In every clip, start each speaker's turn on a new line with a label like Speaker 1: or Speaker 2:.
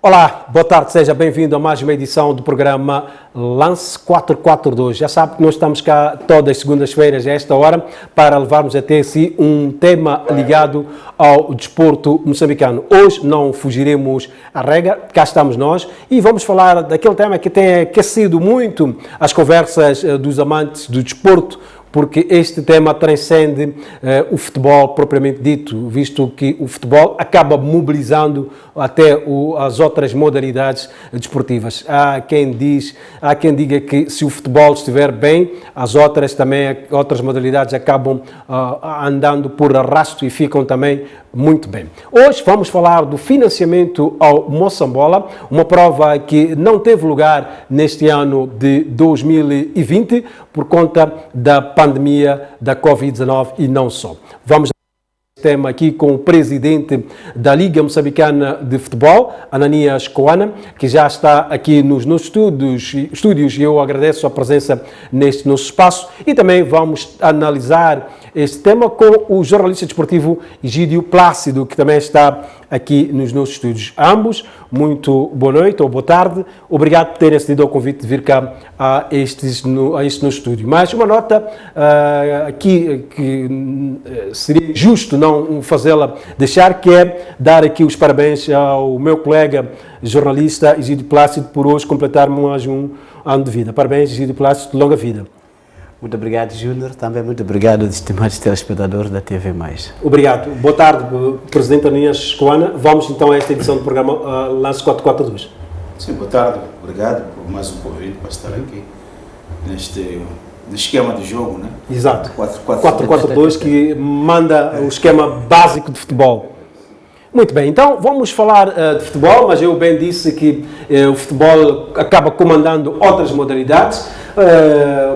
Speaker 1: Olá, boa tarde, seja bem-vindo a mais uma edição do programa Lance 442. Já sabe que nós estamos cá todas as segundas-feiras a esta hora para levarmos até si um tema ligado ao desporto moçambicano. Hoje não fugiremos à regra, cá estamos nós e vamos falar daquele tema que tem aquecido muito as conversas dos amantes do desporto, porque este tema transcende o futebol propriamente dito, visto que o futebol acaba mobilizando até as outras modalidades desportivas. Há quem diga que se o futebol estiver bem, as outras modalidades acabam andando por arrasto e ficam também muito bem. Hoje vamos falar do financiamento ao Moçambola, uma prova que não teve lugar neste ano de 2020 por conta da pandemia da Covid-19 e não só. Vamos tema aqui com o presidente da Liga Moçambicana de Futebol, Ananias Coana, que já está aqui nos estúdios e eu agradeço a presença neste nosso espaço e também vamos analisar este tema com o jornalista desportivo Egídio Plácido, que também está aqui nos nossos estúdios. A ambos, muito boa noite ou boa tarde. Obrigado por terem acedido ao convite de vir cá a este nosso estúdio. Mas uma nota aqui que seria justo não fazê-la deixar, que é dar aqui os parabéns ao meu colega jornalista Egídio Plácido por hoje completar mais um ano de vida. Parabéns, Egídio Plácido, longa vida.
Speaker 2: Muito obrigado, Júnior. Também muito obrigado, estimados telespectadores da TV+.
Speaker 1: Obrigado. Boa tarde, Presidente Ananias Coana. Vamos então a esta edição do programa Lance 442.
Speaker 3: Sim, boa tarde. Obrigado por mais um convite para estar aqui neste esquema de jogo, né?
Speaker 1: Exato. 442 que manda o esquema básico de futebol. Muito bem, então vamos falar de futebol, mas eu bem disse que o futebol acaba comandando outras modalidades,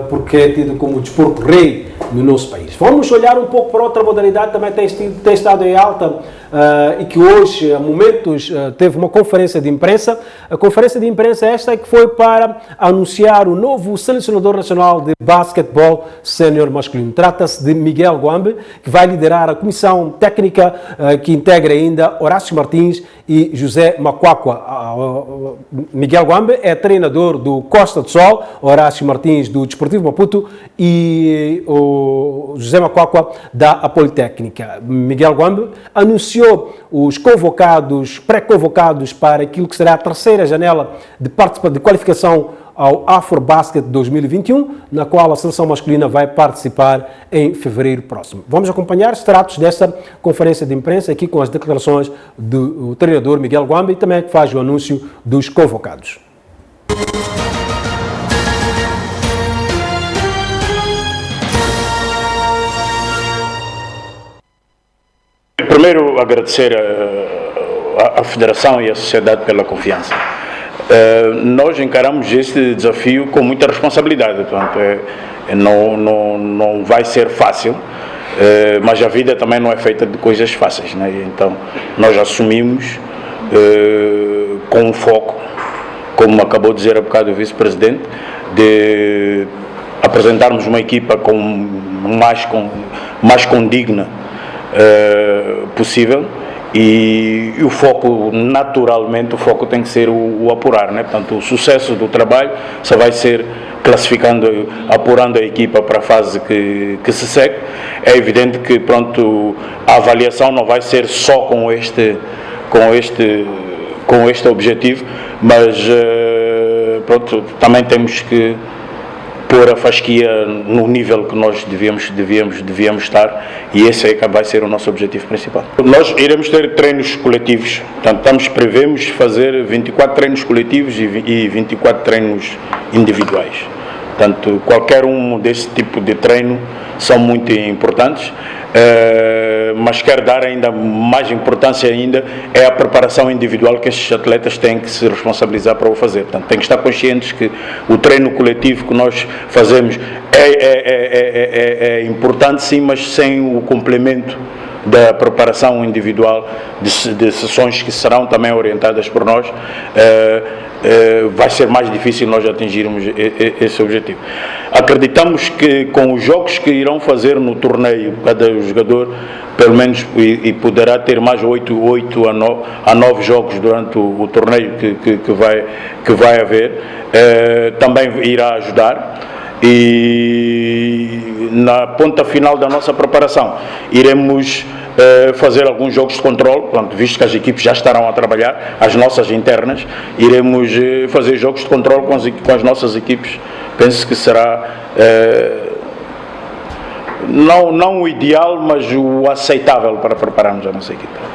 Speaker 1: porque é tido como desporto rei no nosso país. Vamos olhar um pouco para outra modalidade, também tem estado em alta e que hoje, a momentos, teve uma conferência de imprensa. A conferência de imprensa esta que foi para anunciar o novo selecionador nacional de basquetebol sénior masculino. Trata-se de Miguel Guambe, que vai liderar a comissão técnica que integra ainda Horácio Martins e José Macuacua. Miguel Guambe é treinador do Costa do Sol, Horácio Martins do Desportivo Maputo e o José Macuacua da Politécnica. Miguel Guambe anunciou os pré-convocados para aquilo que será a terceira janela de qualificação ao Afrobasket 2021, na qual a seleção masculina vai participar em fevereiro próximo. Vamos acompanhar extratos desta conferência de imprensa aqui com as declarações do treinador Miguel Guambe e também que faz o anúncio dos convocados.
Speaker 4: Primeiro, agradecer à Federação e à sociedade pela confiança. Nós encaramos este desafio com muita responsabilidade, portanto, não vai ser fácil, mas a vida também não é feita de coisas fáceis, né? Então, nós assumimos com um foco, como acabou de dizer há bocado o vice-presidente, de apresentarmos uma equipa mais condigna possível e o foco, naturalmente, o foco tem que ser o apurar, né? Portanto, o sucesso do trabalho só vai ser classificando, apurando a equipa para a fase que se segue. É evidente que, pronto, a avaliação não vai ser só com este objetivo, mas pronto, também temos que pôr a fasquia no nível que nós devíamos estar e esse vai ser o nosso objetivo principal. Nós iremos ter treinos coletivos, portanto prevemos fazer 24 treinos coletivos e 24 treinos individuais. Portanto, qualquer um desse tipo de treino são muito importantes, mas quero dar ainda mais importância ainda é a preparação individual que estes atletas têm que se responsabilizar para o fazer. Portanto, têm que estar conscientes que o treino coletivo que nós fazemos é importante sim, mas sem o complemento da preparação individual de sessões que serão também orientadas por nós, vai ser mais difícil nós atingirmos esse objetivo. acreditamos que com os jogos que irão fazer no torneio, cada jogador pelo menos e poderá ter mais 8 a 9 jogos durante o torneio que vai haver, também irá ajudar. E na ponta final da nossa preparação iremos fazer alguns jogos de controle, pronto, visto que as equipes já estarão a trabalhar, as nossas internas, iremos fazer jogos de controle com as nossas equipes. Penso que será não o ideal, mas o aceitável para prepararmos a nossa equipe.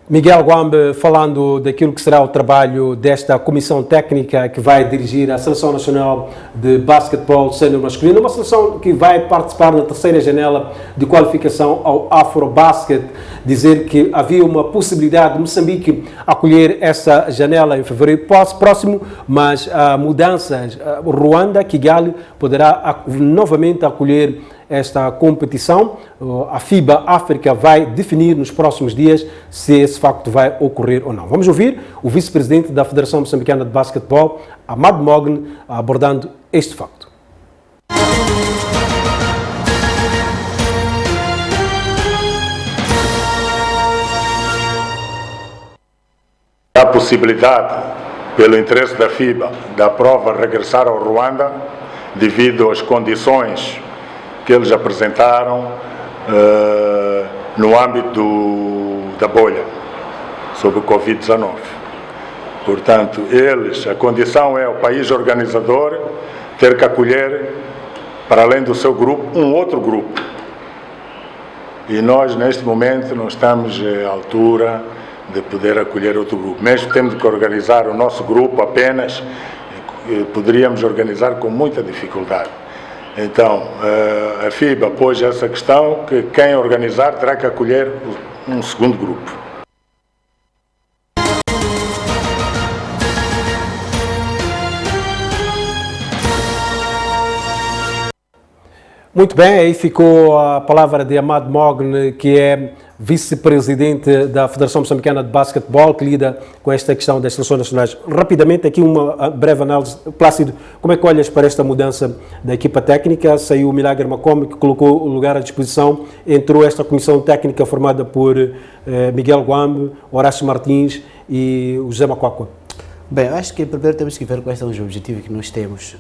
Speaker 1: Miguel Guambe, falando daquilo que será o trabalho desta comissão técnica que vai dirigir a Seleção Nacional de Basquetebol Sénior Masculino, uma seleção que vai participar na terceira janela de qualificação ao Afrobasket, dizer que havia uma possibilidade de Moçambique acolher essa janela em fevereiro próximo, mas mudanças, Ruanda, Kigali, poderá novamente acolher esta competição. A FIBA África vai definir nos próximos dias se esse facto vai ocorrer ou não. Vamos ouvir o vice-presidente da Federação Moçambicana de Basquetebol, Ahmad Mogne, abordando este facto.
Speaker 5: A possibilidade, pelo interesse da FIBA, da prova regressar ao Ruanda, devido às condições que eles apresentaram no âmbito da bolha sobre o Covid-19. Portanto, a condição é o país organizador ter que acolher, para além do seu grupo, um outro grupo. E nós, neste momento, não estamos à altura de poder acolher outro grupo. Mesmo temos que organizar o nosso grupo apenas, poderíamos organizar com muita dificuldade. Então, a FIBA pôs essa questão que quem organizar terá que acolher um segundo grupo.
Speaker 1: Muito bem, aí ficou a palavra de Ahmad Mogne, que é vice-presidente da Federação Moçambicana de Basquetebol, que lida com esta questão das seleções nacionais. Rapidamente, aqui uma breve análise. Plácido, como é que olhas para esta mudança da equipa técnica? Saiu o Milagre Macombe, que colocou o lugar à disposição, entrou esta comissão técnica formada por Miguel Guambe, Horácio Martins e o José Macuacua.
Speaker 2: Bem, eu acho que primeiro temos que ver quais são os objetivos que nós temos.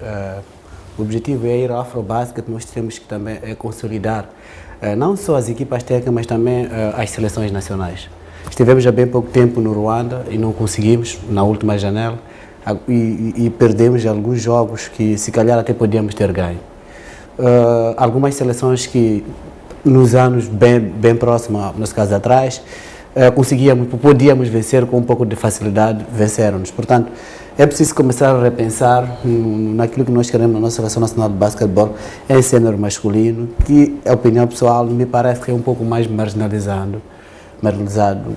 Speaker 2: O objetivo é ir ao Afrobasket, nós temos que também consolidar não só as equipas técnicas, mas também as seleções nacionais. Estivemos há bem pouco tempo no Ruanda e não conseguimos, na última janela, e perdemos alguns jogos que se calhar até podíamos ter ganho. Algumas seleções que nos anos bem próximos, nos casos atrás, podíamos vencer com um pouco de facilidade, venceram-nos. Portanto, é preciso começar a repensar naquilo que nós queremos na nossa Seleção Nacional de Basquetebol em sénior masculino, que, a opinião pessoal, me parece que é um pouco mais marginalizado,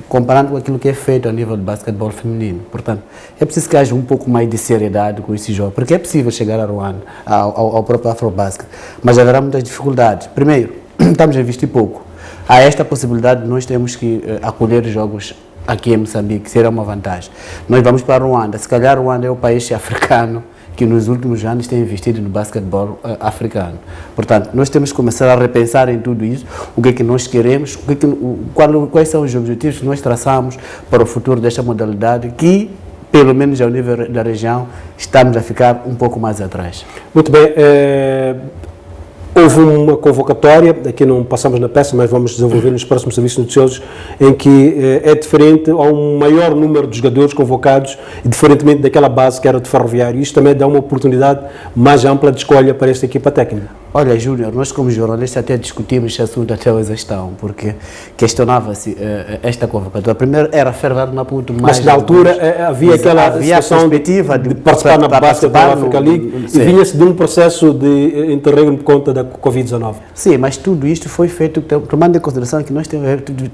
Speaker 2: comparando com aquilo que é feito a nível de basquetebol feminino. Portanto, é preciso que haja um pouco mais de seriedade com esse jogo, porque é possível chegar a Ruanda, ao próprio Afrobasket, mas haverá muitas dificuldades. Primeiro, estamos a investir pouco. Há esta possibilidade de nós termos que acolher jogos aqui em Moçambique, será uma vantagem. Nós vamos para Ruanda, se calhar Ruanda é o país africano que nos últimos anos tem investido no basquetebol africano. Portanto, nós temos que começar a repensar em tudo isso, o que é que nós queremos, quais são os objetivos que nós traçamos para o futuro desta modalidade, que, pelo menos ao nível da região, estamos a ficar um pouco mais atrás.
Speaker 1: Muito bem. Houve uma convocatória, aqui não passamos na peça, mas vamos desenvolver nos próximos serviços noticiosos, em que é diferente, há um maior número de jogadores convocados, diferentemente daquela base que era de Ferroviário. Isto também dá uma oportunidade mais ampla de escolha para esta equipa técnica.
Speaker 2: Olha, Júnior, nós como jornalistas até discutimos este assunto até a exaustão, porque questionava-se esta convocatória. Primeiro era Ferroviário Maputo,
Speaker 1: mas na altura havia aquela
Speaker 2: perspectiva de
Speaker 1: participar na Basquetebol Africa League e vinha-se de um processo de interregno por conta da Covid-19.
Speaker 2: Sim, mas tudo isto foi feito tomando em consideração que nós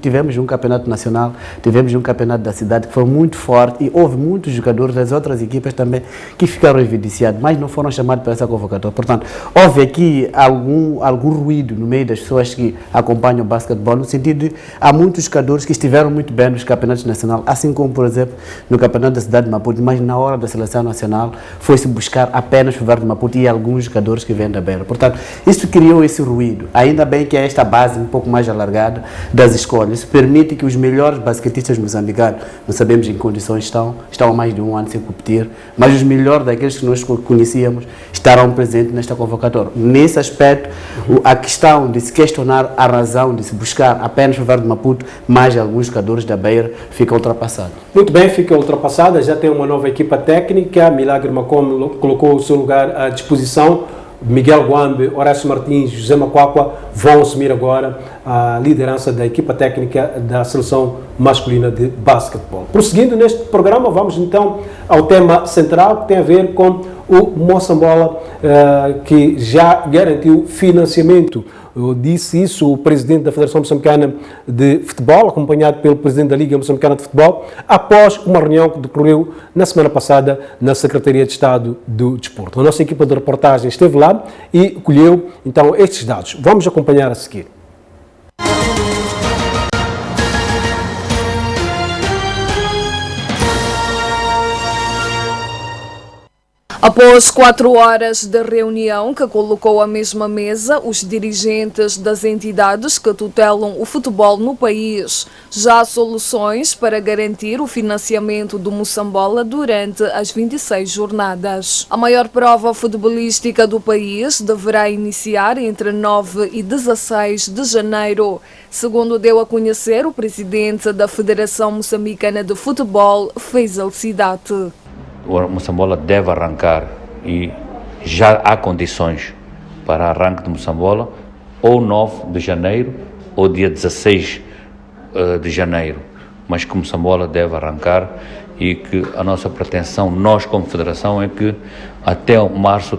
Speaker 2: tivemos um campeonato nacional, tivemos um campeonato da cidade que foi muito forte e houve muitos jogadores das outras equipas também que ficaram evidenciados, mas não foram chamados para essa convocatória. Portanto, houve aqui algum ruído no meio das pessoas que acompanham o basquetebol, no sentido de há muitos jogadores que estiveram muito bem nos campeonatos nacionais, assim como, por exemplo, no campeonato da cidade de Maputo, mas na hora da seleção nacional foi-se buscar apenas o Verde de Maputo e alguns jogadores que vêm da Beira. Portanto, isso criou esse ruído. Ainda bem que é esta base um pouco mais alargada das escolas. Isso permite que os melhores basquetistas moçambicanos, não sabemos em que condições estão há mais de um ano sem competir, mas os melhores daqueles que nós conhecíamos estarão presentes nesta convocatória. Nesse aspecto, a questão de se questionar a razão de se buscar apenas o Verde de Maputo, mais alguns jogadores da Beira, fica ultrapassado.
Speaker 1: Muito bem, fica ultrapassada, já tem uma nova equipa técnica, Milagre Macom colocou o seu lugar à disposição, Miguel Guambe, Horácio Martins, José Macuacua vão assumir agora a liderança da equipa técnica da seleção masculina de basquetebol. Prosseguindo neste programa, vamos então ao tema central que tem a ver com o Moçambola, que já garantiu financiamento. Disse isso o presidente da Federação Moçambicana de Futebol, acompanhado pelo presidente da Liga Moçambicana de Futebol, após uma reunião que decorreu na semana passada na Secretaria de Estado do Desporto. A nossa equipa de reportagem esteve lá e colheu então estes dados. Vamos acompanhar a seguir.
Speaker 6: Após 4 horas de reunião que colocou à mesma mesa os dirigentes das entidades que tutelam o futebol no país, já há soluções para garantir o financiamento do Moçambola durante as 26 jornadas. A maior prova futebolística do país deverá iniciar entre 9 e 16 de janeiro, segundo deu a conhecer o presidente da Federação Moçambicana de Futebol, Faisal Sidate.
Speaker 7: O Moçambola deve arrancar e já há condições para arranque de Moçambola ou 9 de janeiro ou dia 16 de janeiro, mas que Moçambola deve arrancar e que a nossa pretensão, nós como Federação, é que até março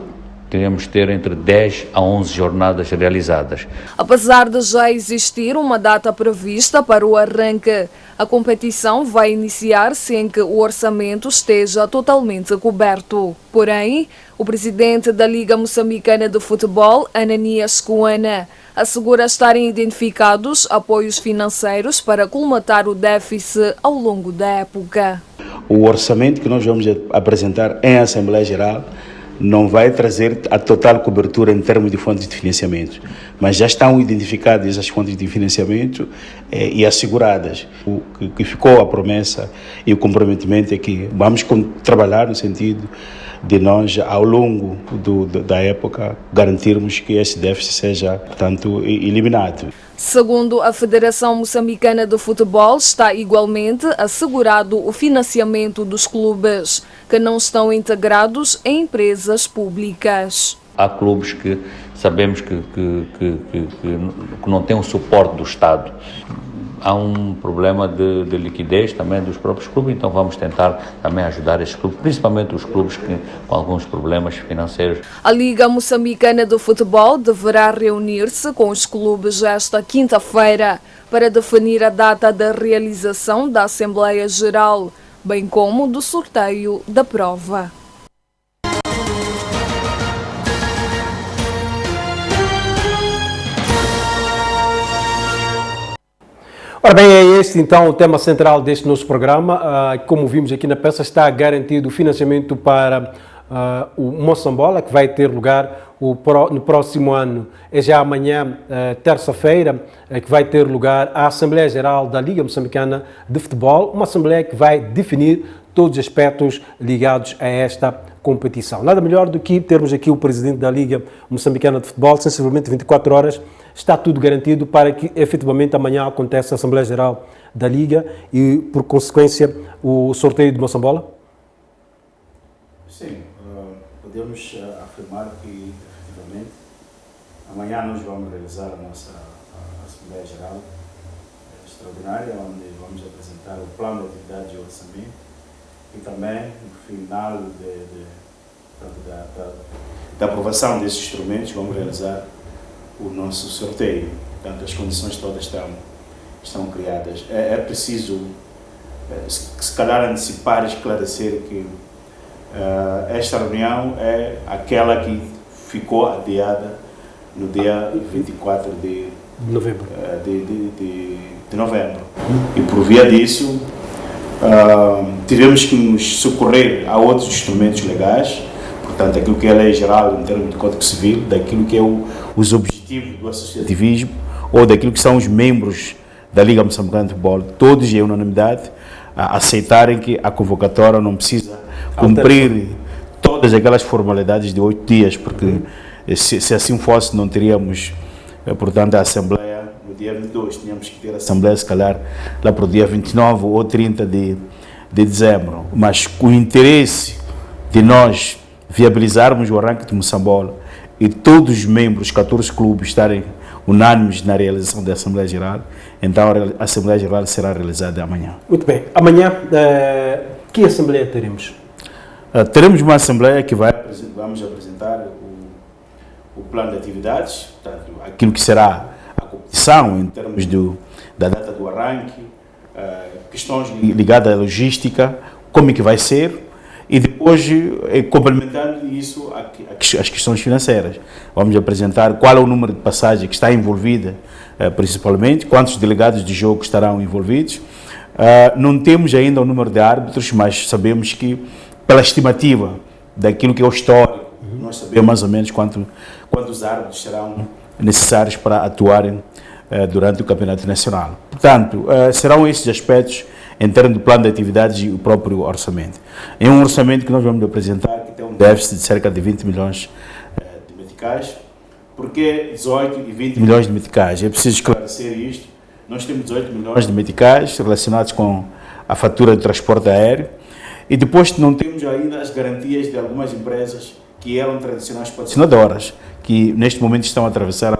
Speaker 7: teremos de ter entre 10 a 11 jornadas realizadas.
Speaker 6: Apesar de já existir uma data prevista para o arranque, a competição vai iniciar sem que o orçamento esteja totalmente coberto. Porém, o presidente da Liga Moçambicana de Futebol, Ananias Coana, assegura estarem identificados apoios financeiros para colmatar o déficit ao longo da época.
Speaker 3: O orçamento que nós vamos apresentar em Assembleia Geral não vai trazer a total cobertura em termos de fontes de financiamento, mas já estão identificadas essas fontes de financiamento e asseguradas. O que ficou a promessa e o comprometimento é que vamos trabalhar no sentido de nós, ao longo da época, garantirmos que esse déficit seja, portanto, eliminado.
Speaker 6: Segundo a Federação Moçambicana de Futebol, está igualmente assegurado o financiamento dos clubes que não estão integrados em empresas públicas.
Speaker 7: Há clubes que sabemos que não têm o suporte do Estado. Há um problema de liquidez também dos próprios clubes, então vamos tentar também ajudar esses clubes, principalmente os clubes com alguns problemas financeiros.
Speaker 6: A Liga Moçambicana de Futebol deverá reunir-se com os clubes esta quinta-feira para definir a data da realização da Assembleia Geral, bem como do sorteio da prova.
Speaker 1: Ora bem, é este então o tema central deste nosso programa. Como vimos aqui na peça, está garantido o financiamento para o Moçambola, que vai ter lugar no próximo ano. É já amanhã, terça-feira, que vai ter lugar a Assembleia Geral da Liga Moçambicana de Futebol, uma assembleia que vai definir todos os aspectos ligados a esta competição. Nada melhor do que termos aqui o presidente da Liga Moçambicana de Futebol, sensivelmente 24 horas, está tudo garantido para que efetivamente amanhã aconteça a Assembleia Geral da Liga e, por consequência, o sorteio de Moçambola?
Speaker 3: Sim, podemos afirmar que efetivamente amanhã nós vamos realizar a nossa Assembleia Geral extraordinária, onde vamos apresentar o plano de atividades e orçamento e também no final da aprovação desses instrumentos vamos realizar o nosso sorteio. Portanto, as condições todas estão criadas. É preciso, se calhar, antecipar e esclarecer que esta reunião é aquela que ficou adiada no dia 24 de
Speaker 1: novembro.
Speaker 3: De novembro. E por via disso, tivemos que nos socorrer a outros instrumentos legais, portanto, aquilo que é a lei geral em termos de Código Civil, daquilo que é os objetivos do associativismo ou daquilo que são os membros da Liga Moçambicana de Futebol, todos em unanimidade aceitarem que a convocatória não precisa cumprir todas aquelas formalidades de 8 dias, porque se assim fosse não teríamos, portanto, a Assembleia no dia 22, tínhamos que ter a Assembleia se calhar lá para o dia 29 ou 30 de dezembro, mas com o interesse de nós viabilizarmos o arranque de Moçambola e todos os membros, 14 clubes, estarem unânimes na realização da Assembleia Geral, então a Assembleia Geral será realizada amanhã.
Speaker 1: Muito bem. Amanhã, que Assembleia teremos?
Speaker 3: Teremos uma Assembleia que vamos apresentar o plano de atividades, portanto, aquilo que será a competição em termos da data do arranque, questões ligadas à logística, como é que vai ser, e depois, complementando isso, as questões financeiras. Vamos apresentar qual é o número de passagens que está envolvida, principalmente, quantos delegados de jogo estarão envolvidos. Não temos ainda o número de árbitros, mas sabemos que, pela estimativa daquilo que é o histórico, nós sabemos mais ou menos quantos árbitros serão necessários para atuarem durante o Campeonato Nacional. Portanto, serão esses aspectos em termos do plano de atividades e o próprio orçamento. É um orçamento que nós vamos apresentar que tem um déficit de cerca de 20 milhões de meticais. Porquê 18 e 20 milhões de meticais? É preciso esclarecer isto. Nós temos 18 milhões de meticais relacionados com a fatura de transporte aéreo e depois não temos ainda as garantias de algumas empresas que eram tradicionais patrocinadoras, que neste momento estão a atravessar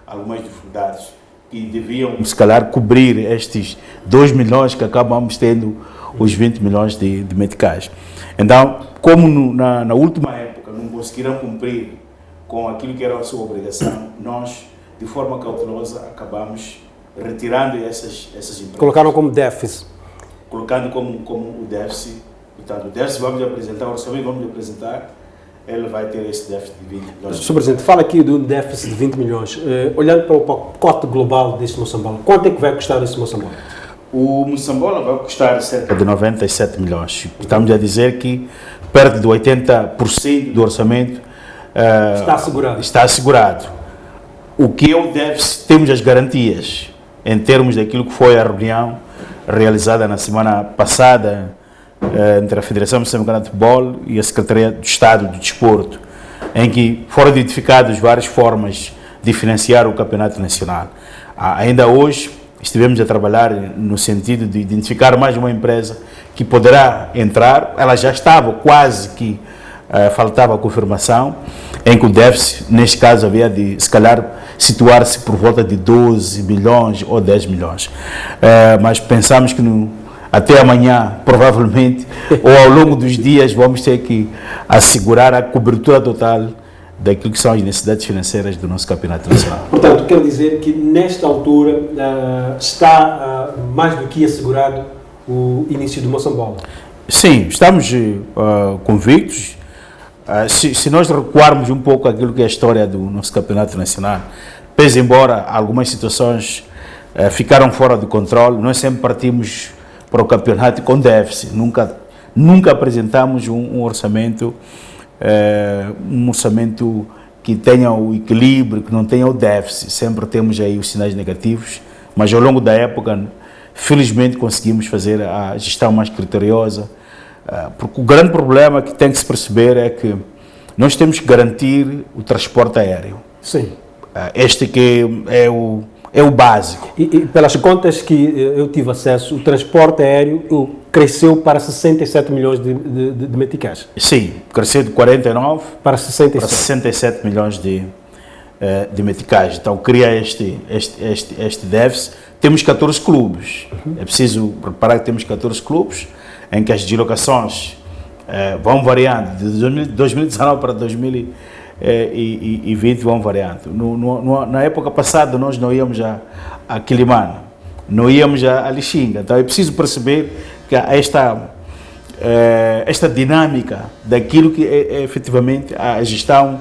Speaker 3: algumas dificuldades, que deviam, se calhar, cobrir estes 2 milhões que acabamos tendo os 20 milhões de meticais. Então, como na última época não conseguiram cumprir com aquilo que era a sua obrigação, nós, de forma cautelosa, acabamos retirando essas empresas.
Speaker 1: Colocaram como déficit.
Speaker 3: Colocando como o déficit. Portanto, o déficit vamos apresentar, o orçamento vamos apresentar, ele vai ter esse déficit de 20 milhões.
Speaker 1: Sr. Presidente, fala aqui de um déficit de 20 milhões. Olhando para o pacote global deste Moçambola, quanto é que vai custar esse Moçambola?
Speaker 3: O Moçambola vai custar cerca de 97 milhões. Estamos a dizer que perto de 80% do orçamento está assegurado. O que é o déficit? Temos as garantias em termos daquilo que foi a reunião realizada na semana passada entre a Federação Moçambicana de Futebol e a Secretaria do Estado do Desporto, em que foram identificadas várias formas de financiar o Campeonato Nacional. Ainda hoje estivemos a trabalhar no sentido de identificar mais uma empresa que poderá entrar, ela já estava quase que faltava a confirmação, em que o déficit, neste caso, havia de, se calhar, situar-se por volta de 12 milhões ou 10 milhões. Mas pensamos que até amanhã, provavelmente, ou ao longo dos dias, vamos ter que assegurar a cobertura total daquilo que são as necessidades financeiras do nosso Campeonato Nacional.
Speaker 1: Portanto, quero dizer que, nesta altura, está mais do que assegurado o início do Moçambola.
Speaker 3: Sim, estamos convictos. Se nós recuarmos um pouco aquilo que é a história do nosso Campeonato Nacional, pese embora algumas situações ficaram fora de controle, nós sempre partimos para o campeonato com déficit. Nunca apresentamos um orçamento que tenha o equilíbrio, que não tenha o déficit. Sempre temos aí os sinais negativos, mas ao longo da época, felizmente, conseguimos fazer a gestão mais criteriosa, porque o grande problema que tem que se perceber é que nós temos que garantir o transporte aéreo.
Speaker 1: Sim.
Speaker 3: Este que é o básico.
Speaker 1: E pelas contas que eu tive acesso, o transporte aéreo cresceu para 67 milhões de meticais.
Speaker 3: Sim, cresceu de 49
Speaker 1: para 67
Speaker 3: milhões de meticais. Então, cria este déficit. Temos 14 clubes. É preciso reparar que temos 14 clubes, em que as deslocações vão variando. De 2019 para 2020 vão variando. Na época passada, nós não íamos a Quilimane, não íamos a Lixinga. Então, é preciso perceber que esta dinâmica daquilo que é efetivamente a gestão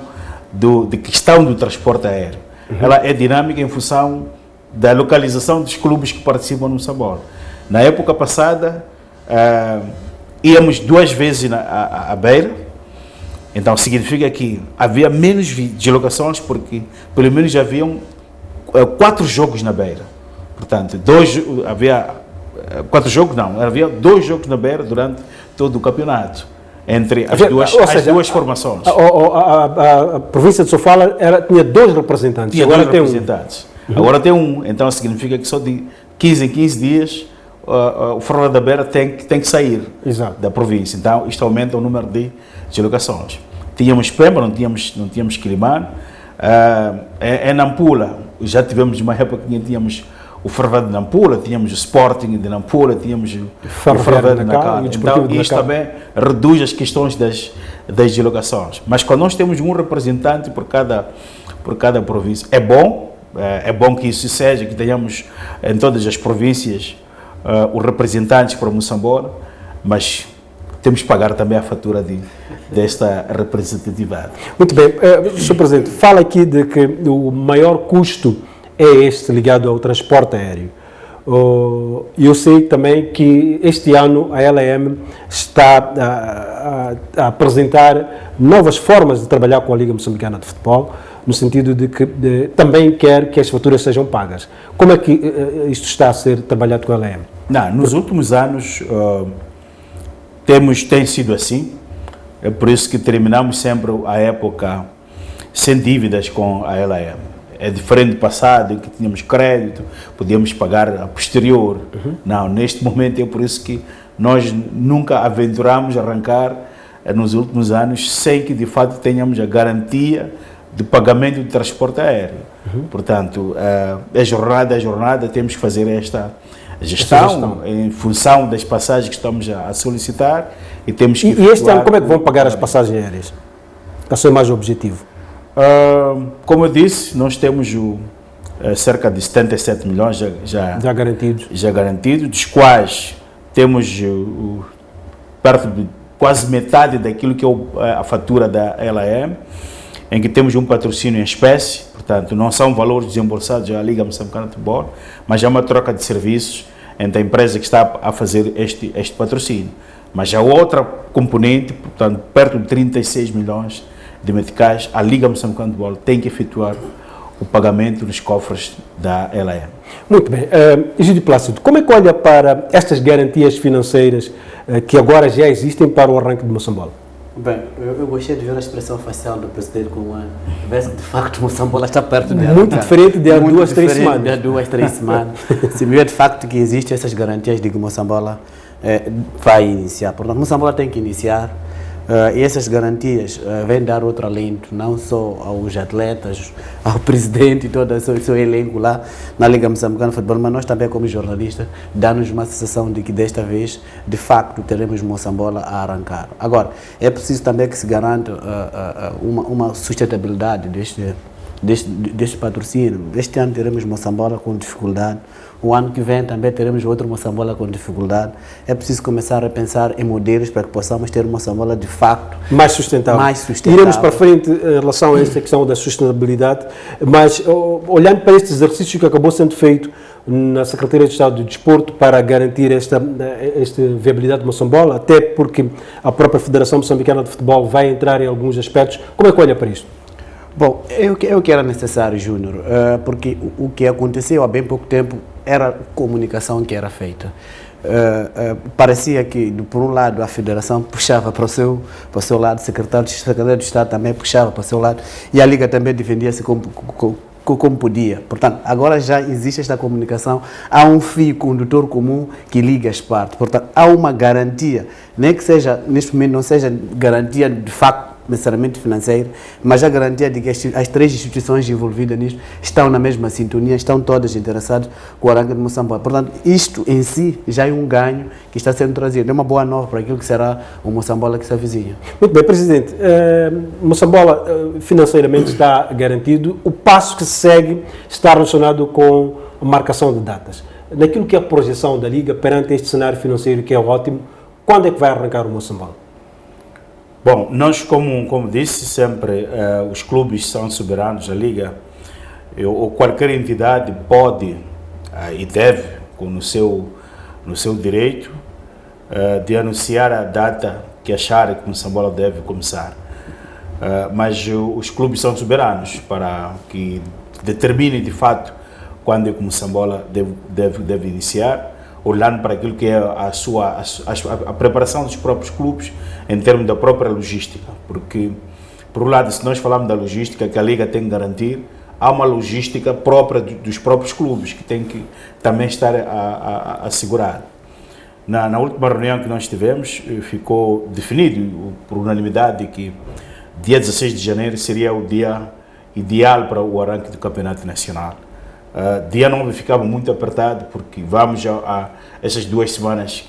Speaker 3: de questão do transporte aéreo. Ela é dinâmica em função da localização dos clubes que participam no Moçambola. Na época passada, íamos 2 vezes à Beira, então significa que havia menos deslocações, porque pelo menos haviam 4 jogos na Beira. Portanto, havia 4 jogos, não, havia 2 jogos na Beira durante todo o campeonato, entre as duas formações.
Speaker 1: A província de Sofala tinha 2 representantes.
Speaker 3: Tinha 2 representantes. Agora tem 1, então significa que só de 15 em 15 dias o Fora da Beira tem que sair da província. Então isto aumenta o número de deslocações. Tínhamos Pemba, não tínhamos Quilimane. Em Nampula, já tivemos uma época que tínhamos o Ferroviário de Nampula, tínhamos o Sporting de Nampula, tínhamos o Ferroviário de Nacala. Então isto também reduz as questões das deslocações. Mas quando nós temos um representante por cada província, é bom que isso seja, que tenhamos em todas as províncias os representantes para Moçambola, mas temos que pagar também a fatura desta representatividade.
Speaker 1: Muito bem. Sr. Presidente, fala aqui de que o maior custo é este ligado ao transporte aéreo. Eu sei também que este ano a LAM está a apresentar novas formas de trabalhar com a Liga Moçambicana de Futebol, no sentido de que também quer que as faturas sejam pagas. Como é que isto está a ser trabalhado com a LAM?
Speaker 3: Nos últimos anos tem sido assim, é por isso que terminamos sempre a época sem dívidas com a LAM. É diferente do passado, em que tínhamos crédito, podíamos pagar a posterior. Não, neste momento é por isso que nós nunca aventuramos arrancar nos últimos anos sem que de fato tenhamos a garantia de pagamento de transporte aéreo. Portanto, é jornada, temos que fazer esta gestão em função das passagens que estamos a solicitar e temos que...
Speaker 1: E este ano como é que vão pagar as passagens aéreas? Qual é o mais objetivo?
Speaker 3: Como eu disse, nós temos cerca de 77 milhões já garantidos, dos quais temos perto de quase metade daquilo que é a fatura da LAM, em que temos um patrocínio em espécie, portanto não são valores desembolsados à Liga Moçambicana de Futebol, mas é uma troca de serviços entre a empresa que está a fazer este patrocínio. Mas a outra componente, portanto, perto de 36 milhões de meticais, a Liga Moçambicana de Futebol tem que efetuar o pagamento nos cofres da LAM.
Speaker 1: Muito bem. Egídio Plácido, como é que olha para estas garantias financeiras que agora já existem para o arranque de Moçambola?
Speaker 2: Bem, eu gostei de ver a expressão facial do presidente como parece que de facto Moçambola está perto dela.
Speaker 1: Muito diferente de há 2, 3 semanas.
Speaker 2: De há 2, 3 semanas. Se vê de facto que existem essas garantias de que Moçambola vai iniciar. Portanto, Moçambola tem que iniciar e essas garantias vêm dar outro alento, não só aos atletas, ao presidente e todo o seu elenco lá na Liga Moçambicana de Futebol, mas nós também como jornalistas dá-nos uma sensação de que desta vez, de facto, teremos Moçambola a arrancar. Agora, é preciso também que se garanta uma sustentabilidade deste patrocínio. Este ano teremos Moçambola com dificuldade, o ano que vem também teremos outro Moçambola com dificuldade. É preciso começar a pensar em modelos para que possamos ter uma Moçambola de facto
Speaker 1: mais sustentável. Iremos para frente em relação a esta questão da sustentabilidade, mas olhando para este exercício que acabou sendo feito na Secretaria de Estado do Desporto para garantir esta viabilidade de Moçambola, até porque a própria Federação Moçambicana de Futebol vai entrar em alguns aspectos, como é que olha para isto?
Speaker 2: Bom, é o que era necessário, Júnior, porque o que aconteceu há bem pouco tempo era comunicação que era feita. Parecia que, por um lado, a Federação puxava para o seu lado, o Secretário de Estado também puxava para o seu lado, e a Liga também defendia-se como podia. Portanto, agora já existe esta comunicação, há um fio condutor comum que liga as partes. Portanto, há uma garantia, nem que seja, neste momento, não seja garantia de facto necessariamente financeira, mas a garantia de que as 3 instituições envolvidas nisto estão na mesma sintonia, estão todas interessadas com o arranque de Moçambola. Portanto, isto em si já é um ganho que está sendo trazido. É uma boa nova para aquilo que será o Moçambola que se avizinha.
Speaker 1: Muito bem, Presidente. Moçambola financeiramente está garantido. O passo que se segue está relacionado com a marcação de datas. Naquilo que é a projeção da Liga perante este cenário financeiro que é ótimo, quando é que vai arrancar o Moçambola?
Speaker 3: Bom, nós, como disse, sempre os clubes são soberanos da Liga, ou qualquer entidade pode e deve, no seu direito, de anunciar a data que achar que o Moçambola deve começar. Mas os clubes são soberanos para que determinem de fato quando é que o Moçambola deve iniciar, olhando para aquilo que é a preparação dos próprios clubes em termos da própria logística. Porque, por um lado, se nós falamos da logística que a Liga tem que garantir, há uma logística própria dos próprios clubes que tem que também estar a assegurar. Na última reunião que nós tivemos, ficou definido por unanimidade que dia 16 de janeiro seria o dia ideal para o arranque do Campeonato Nacional. Dia 9 ficava muito apertado, porque vamos a essas 2 semanas,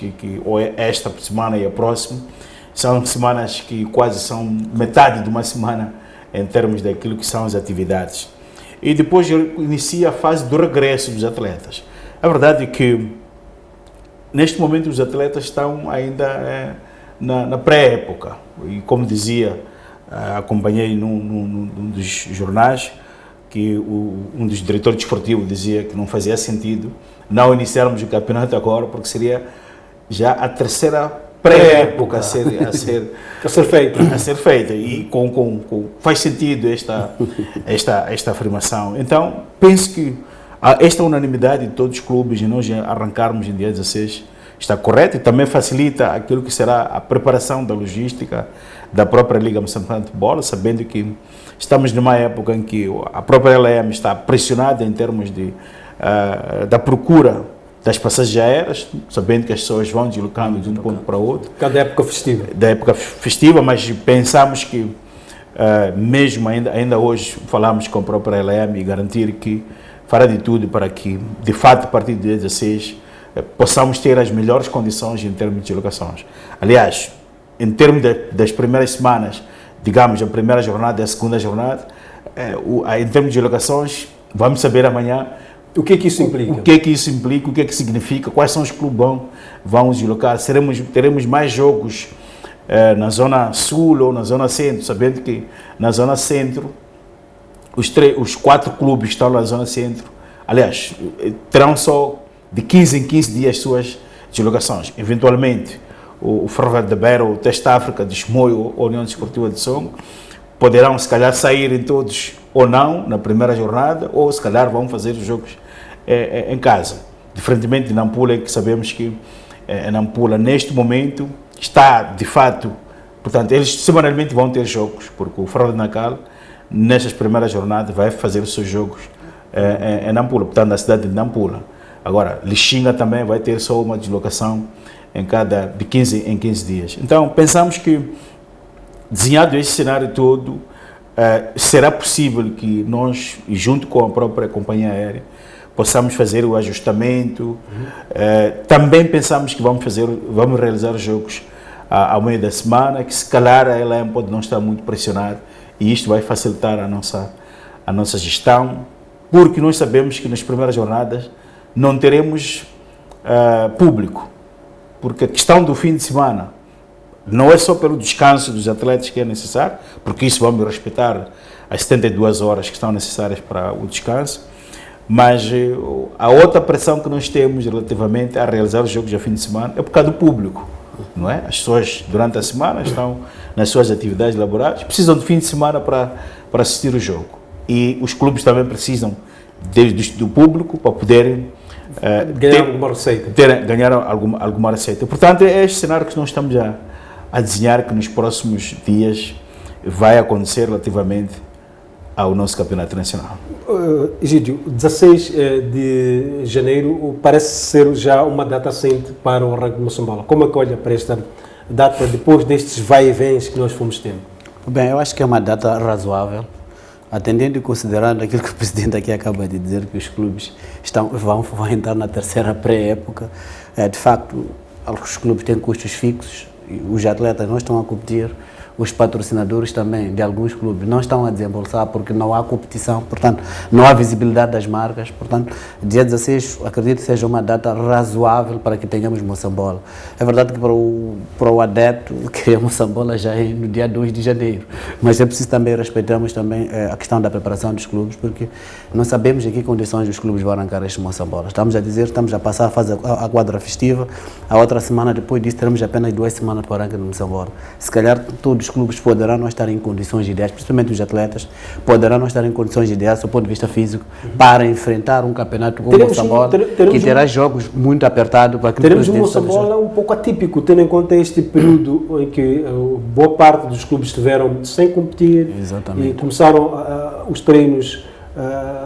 Speaker 3: ou esta semana e a próxima, são semanas que quase são metade de uma semana em termos daquilo que são as atividades. E depois inicia a fase do regresso dos atletas. A verdade é que, neste momento, os atletas estão ainda na pré-época. E, como dizia, acompanhei num dos jornais, que um dos diretores desportivos dizia que não fazia sentido não iniciarmos o campeonato agora, porque seria já a terceira pré-época a ser feita. E faz sentido esta afirmação. Então, penso que esta unanimidade de todos os clubes e nós arrancarmos em dia 16 está correta e também facilita aquilo que será a preparação da logística da própria Liga Moçambicana de Bola, sabendo que estamos numa época em que a própria LM está pressionada em termos da procura das passagens aéreas, sabendo que as pessoas vão deslocando de um ponto para outro.
Speaker 1: Cada época festiva.
Speaker 3: Da época festiva, mas pensamos que, mesmo ainda hoje, falamos com a própria LM e garantir que fará de tudo para que, de fato, a partir do dia 16, possamos ter as melhores condições em termos de deslocações. Aliás, em termos das primeiras semanas, digamos, a primeira jornada e a segunda jornada, em termos de deslocações, vamos saber amanhã
Speaker 1: o que é que isso implica.
Speaker 3: O que é que isso implica, o que é que significa, quais são os clubes vão deslocar. Teremos mais jogos na zona sul ou na zona centro, sabendo que na zona centro, os 4 clubes que estão na zona centro, aliás, terão só de 15 em 15 dias suas deslocações. Eventualmente, o Ferroviário da Beira, o Teste África de Chimoio ou a União Desportiva de Songo poderão, se calhar, saírem todos ou não na primeira jornada, ou se calhar vão fazer os jogos em casa. Diferentemente de Nampula, que sabemos que Nampula, neste momento, está, de fato, portanto, eles semanalmente vão ter jogos, porque o Ferroviário de Nacal, nestas primeiras jornadas, vai fazer os seus jogos em Nampula, portanto, na cidade de Nampula. Agora, Lixinga também vai ter só uma deslocação de 15 em 15 dias. Então, pensamos que, desenhado este cenário todo, será possível que nós, junto com a própria companhia aérea, possamos fazer o ajustamento. Também pensamos que vamos realizar os jogos ao meio da semana, que se calhar a LM pode não estar muito pressionada, e isto vai facilitar a nossa gestão, porque nós sabemos que nas primeiras jornadas não teremos público, porque a questão do fim de semana não é só pelo descanso dos atletas que é necessário, porque isso vamos respeitar as 72 horas que estão necessárias para o descanso, mas a outra pressão que nós temos relativamente a realizar os jogos de fim de semana é por causa do público, não é? As pessoas durante a semana estão nas suas atividades laborais, precisam de fim de semana para assistir o jogo, e os clubes também precisam do público para poderem ganhar alguma receita. Portanto, é este cenário que nós estamos a desenhar, que nos próximos dias vai acontecer relativamente ao nosso campeonato nacional.
Speaker 1: Egídio, 16 de janeiro parece ser já uma data assente para o arranque de Moçambola. Como é que olha para esta data depois destes vai-e-vens que nós fomos tendo?
Speaker 2: Bem, eu acho que é uma data razoável, atendendo e considerando aquilo que o Presidente aqui acaba de dizer, que os clubes vão entrar na terceira pré-época. De facto, os clubes têm custos fixos, os atletas não estão a competir os patrocinadores também de alguns clubes não estão a desembolsar porque não há competição, portanto, não há visibilidade das marcas. Portanto, dia 16, acredito que seja uma data razoável para que tenhamos Moçambola. É verdade que para o adepto, que Moçambola já é no dia 2 de janeiro, mas é preciso também respeitarmos também a questão da preparação dos clubes, porque não sabemos em que condições os clubes vão arrancar este Moçambola. Estamos a dizer, estamos a passar a fase a quadra festiva, a outra semana depois disso teremos apenas 2 semanas para o arranque do Moçambola. Se calhar todos os clubes poderão não estar em condições ideais, principalmente os atletas, poderão não estar em condições ideais do ponto de vista físico para enfrentar um campeonato como o Moçambola, que terá jogos muito apertados.
Speaker 1: Teremos um Moçambola um pouco atípico, tendo em conta este período em que boa parte dos clubes estiveram sem competir.
Speaker 2: Exatamente.
Speaker 1: E começaram os treinos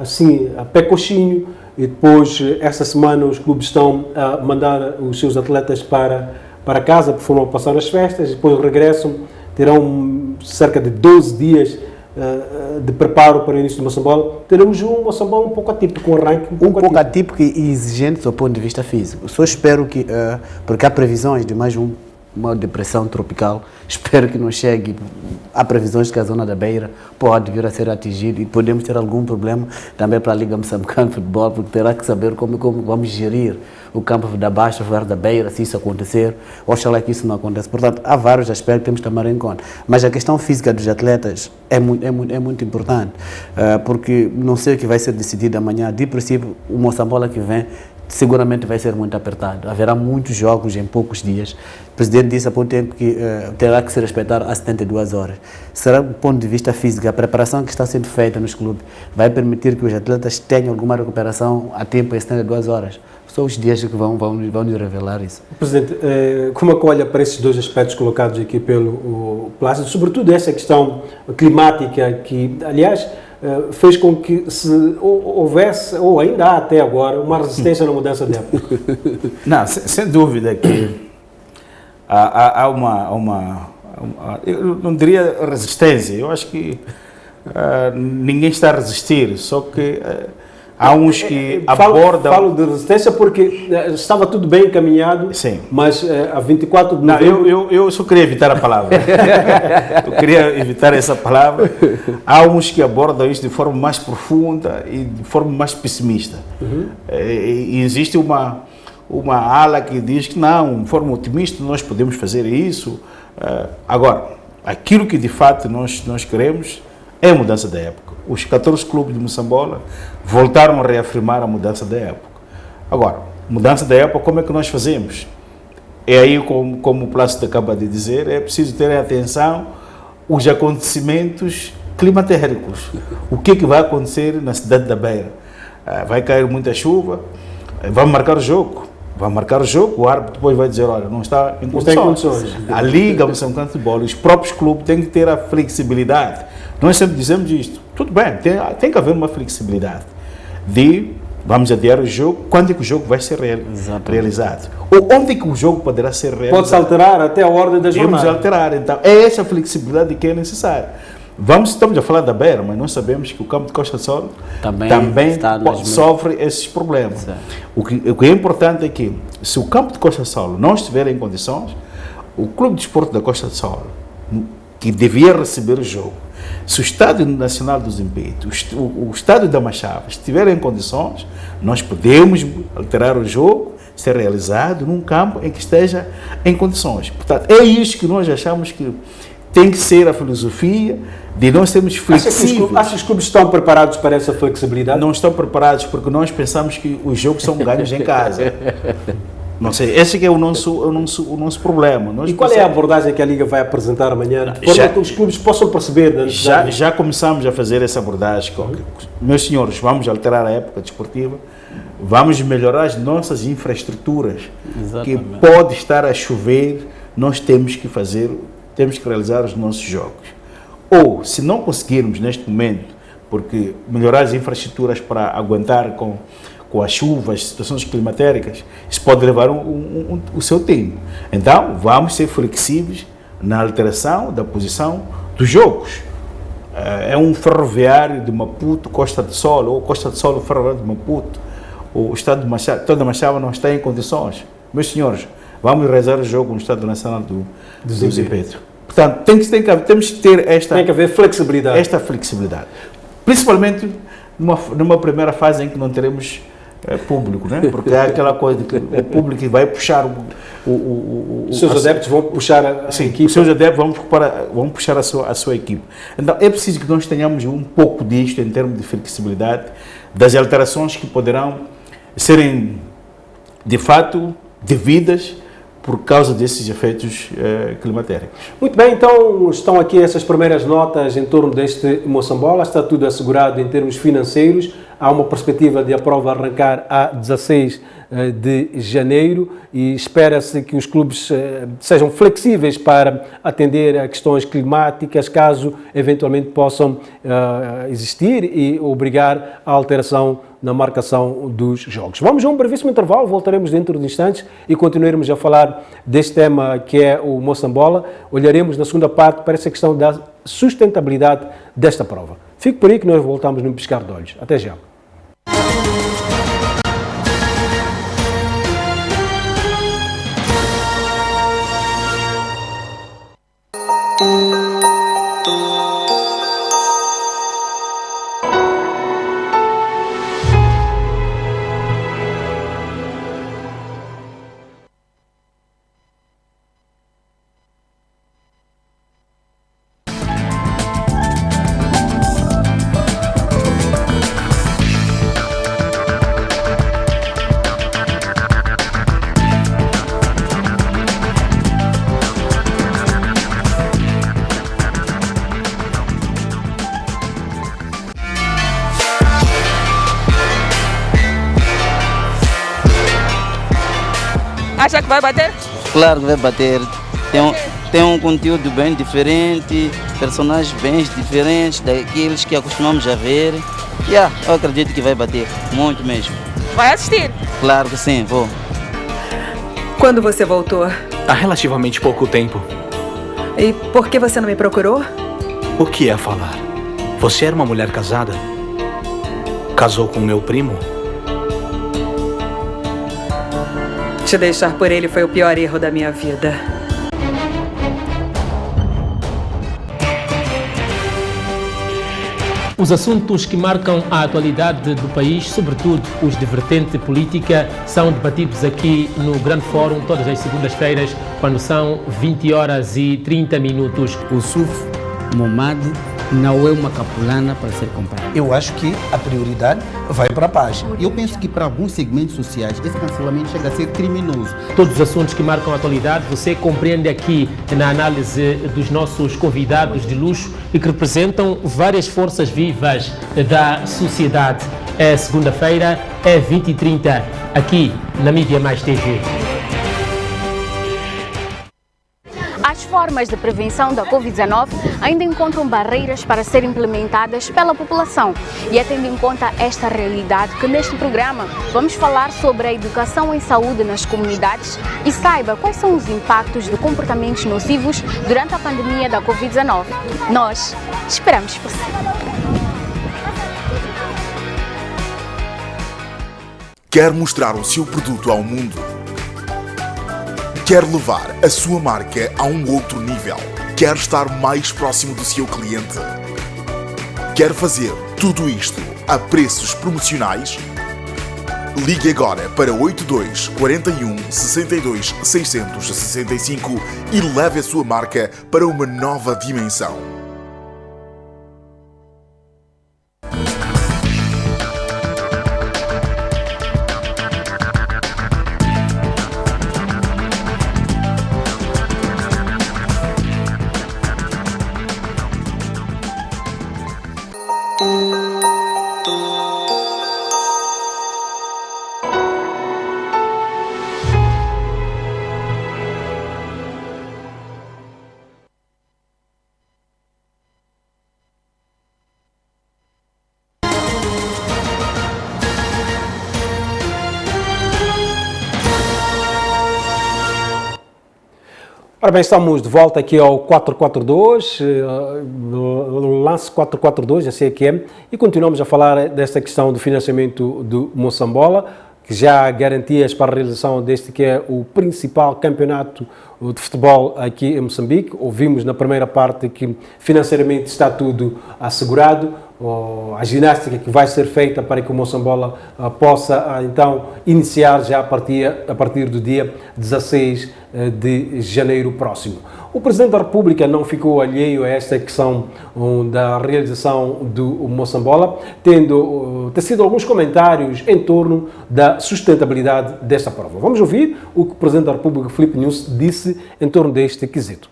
Speaker 1: assim, a pé coxinho, e depois, essa semana, os clubes estão a mandar os seus atletas para casa, por forma a passar as festas, e depois regressam, terão cerca de 12 dias de preparo para o início do Moçambola. Teremos um Moçambola um pouco atípico, um arranque
Speaker 2: um pouco atípico e exigente do ponto de vista físico. Só espero que, porque há previsões de mais uma depressão tropical, espero que não chegue. Há previsões de que a zona da Beira pode vir a ser atingida e podemos ter algum problema também para a Liga Moçambicana de Futebol, porque terá que saber como vamos gerir o campo da Baixa, o da Beira, se isso acontecer. Oxalá que isso não aconteça. Portanto, há vários aspectos que temos que tomar em conta. Mas a questão física dos atletas é muito importante, porque não sei o que vai ser decidido amanhã. De princípio, o Moçambola que vem seguramente vai ser muito apertado. Haverá muitos jogos em poucos dias. O presidente disse há pouco tempo que terá que se respeitar às 72 horas. Será, do ponto de vista físico, a preparação que está sendo feita nos clubes vai permitir que os atletas tenham alguma recuperação a tempo em 72 horas? São os dias que vão nos revelar isso.
Speaker 1: Presidente, como é que olha para esses dois aspectos colocados aqui pelo Plácido, sobretudo essa questão climática que, aliás, fez com que houvesse, ou ainda há até agora, uma resistência na mudança de época?
Speaker 8: Não, sem dúvida que há uma eu não diria resistência, eu acho que ninguém está a resistir, só que há uns que abordam...
Speaker 1: Falo de resistência porque estava tudo bem encaminhado,
Speaker 8: sim,
Speaker 1: mas a 24 de novembro...
Speaker 8: Não, eu só queria evitar a palavra. Eu queria evitar essa palavra. Há uns que abordam isso de forma mais profunda e de forma mais pessimista. E existe uma ala que diz que não, de forma otimista nós podemos fazer isso. Agora, aquilo que de fato nós queremos é a mudança da época. Os 14 clubes de Moçambola voltaram a reafirmar a mudança da época. Agora, mudança da época, como é que nós fazemos? É aí, como o Plácido acaba de dizer, é preciso ter atenção os acontecimentos climatéricos. O que vai acontecer na cidade da Beira? Vai cair muita chuva, vamos marcar o jogo. Vai marcar o jogo, o árbitro depois vai dizer, olha, não está em condições. A Liga Moçambicana de Futebol, os próprios clubes têm que ter a flexibilidade. Nós sempre dizemos isto. Tudo bem, tem que haver uma flexibilidade de vamos adiar o jogo, quando é que o jogo vai ser realizado? Ou onde é que o jogo poderá ser realizado?
Speaker 1: Pode-se alterar até a ordem da jornada.
Speaker 8: Podemos alterar, então. É essa flexibilidade que é necessária. Estamos a falar da Beira, mas nós sabemos que o campo de Costa do Sol também sofre esses problemas. O que é importante é que, se o campo de Costa do Sol não estiver em condições, o Clube de Desporto da Costa do Sol, que devia receber o jogo, se o Estádio Nacional dos Impéditos, o Estádio da Machava estiver em condições, nós podemos alterar o jogo, ser realizado num campo em que esteja em condições. Portanto, é isso que nós achamos que tem que ser a filosofia de nós sermos flexíveis.
Speaker 1: Acha que os clubes estão preparados para essa flexibilidade?
Speaker 8: Não estão preparados porque nós pensamos que os jogos são ganhos em casa. Não sei, esse é o nosso problema.
Speaker 1: E qual é a abordagem que a Liga vai apresentar amanhã? De forma que os clubes possam perceber.
Speaker 8: Já começamos a fazer essa abordagem. Meus senhores, vamos alterar a época desportiva, vamos melhorar as nossas infraestruturas. Exatamente. Que pode estar a chover, nós temos que realizar os nossos jogos. Ou, se não conseguirmos neste momento, porque melhorar as infraestruturas para aguentar com as chuvas, situações climatéricas, isso pode levar o seu tempo. Então, vamos ser flexíveis na alteração da posição dos jogos. É um ferroviário de Maputo, Costa do Sol, ou Costa do Sol, ferroviário de Maputo, o Estado de Machava, toda Machava não está em condições. Meus senhores, vamos realizar o jogo no Estado Nacional dos Impéditos. Portanto, temos que ter
Speaker 1: Tem que haver flexibilidade.
Speaker 8: esta flexibilidade. Principalmente numa primeira fase em que não teremos público, né? Porque é aquela coisa que o público vai puxar
Speaker 1: Os seus adeptos vão puxar a
Speaker 8: sim,
Speaker 1: equipe.
Speaker 8: os seus adeptos vão puxar a sua equipe. Então é preciso que nós tenhamos um pouco disto em termos de flexibilidade, das alterações que poderão serem de fato devidas por causa desses efeitos climatéricos.
Speaker 1: Muito bem, então estão aqui essas primeiras notas em torno deste Moçambola. Está tudo assegurado em termos financeiros. Há uma perspectiva de a prova arrancar a 16 de janeiro e espera-se que os clubes sejam flexíveis para atender a questões climáticas, caso eventualmente possam existir e obrigar a alteração na marcação dos jogos. Vamos a um brevíssimo intervalo, voltaremos dentro de instantes e continuaremos a falar deste tema que é o Moçambola. Olharemos na segunda parte para essa questão da sustentabilidade desta prova. Fique por aí que nós voltamos num piscar de olhos. Até já.
Speaker 9: Acha que vai bater?
Speaker 10: Claro que vai bater. Tem um conteúdo bem diferente, personagens bem diferentes daqueles que acostumamos a ver. Eu acredito que vai bater, muito mesmo.
Speaker 9: Vai assistir?
Speaker 10: Claro que sim, vou.
Speaker 11: Quando você voltou?
Speaker 12: Há relativamente pouco tempo.
Speaker 11: E por que você não me procurou?
Speaker 12: O que é falar? Você era uma mulher casada? Casou com meu primo?
Speaker 11: Te deixar por ele foi o pior erro da minha vida.
Speaker 13: Os assuntos que marcam a atualidade do país, sobretudo os de vertente política, são debatidos aqui no Grande Fórum todas as segundas-feiras, quando são 20h30.
Speaker 14: O SUF Momad não é uma capulana para ser comprada.
Speaker 15: Eu acho que a prioridade vai para a paz. Eu penso que para alguns segmentos sociais esse cancelamento chega a ser criminoso.
Speaker 13: Todos os assuntos que marcam a atualidade você compreende aqui na análise dos nossos convidados de luxo e que representam várias forças vivas da sociedade. É segunda-feira, é 20h30, aqui na Mídia Mais TV.
Speaker 16: As formas de prevenção da Covid-19 ainda encontram barreiras para serem implementadas pela população. E é tendo em conta esta realidade que neste programa vamos falar sobre a educação em saúde nas comunidades e saiba quais são os impactos de comportamentos nocivos durante a pandemia da Covid-19. Nós esperamos por si.
Speaker 17: Quer mostrar o seu produto ao mundo? Quer levar a sua marca a um outro nível? Quer estar mais próximo do seu cliente? Quer fazer tudo isto a preços promocionais? Ligue agora para 82 41 62 665 e leve a sua marca para uma nova dimensão.
Speaker 1: Ora bem, estamos de volta aqui ao 442, lance 442, assim é que é, e continuamos a falar desta questão do financiamento do Moçambola, que já há garantias para a realização deste que é o principal campeonato de futebol aqui em Moçambique. Ouvimos na primeira parte que financeiramente está tudo assegurado, a ginástica que vai ser feita para que o Moçambola possa então iniciar já a partir do dia 16 de janeiro próximo. O Presidente da República não ficou alheio a esta questão da realização do Moçambola, tendo tecido alguns comentários em torno da sustentabilidade desta prova. Vamos ouvir o que o Presidente da República, Filipe Nyusi, disse em torno deste quesito.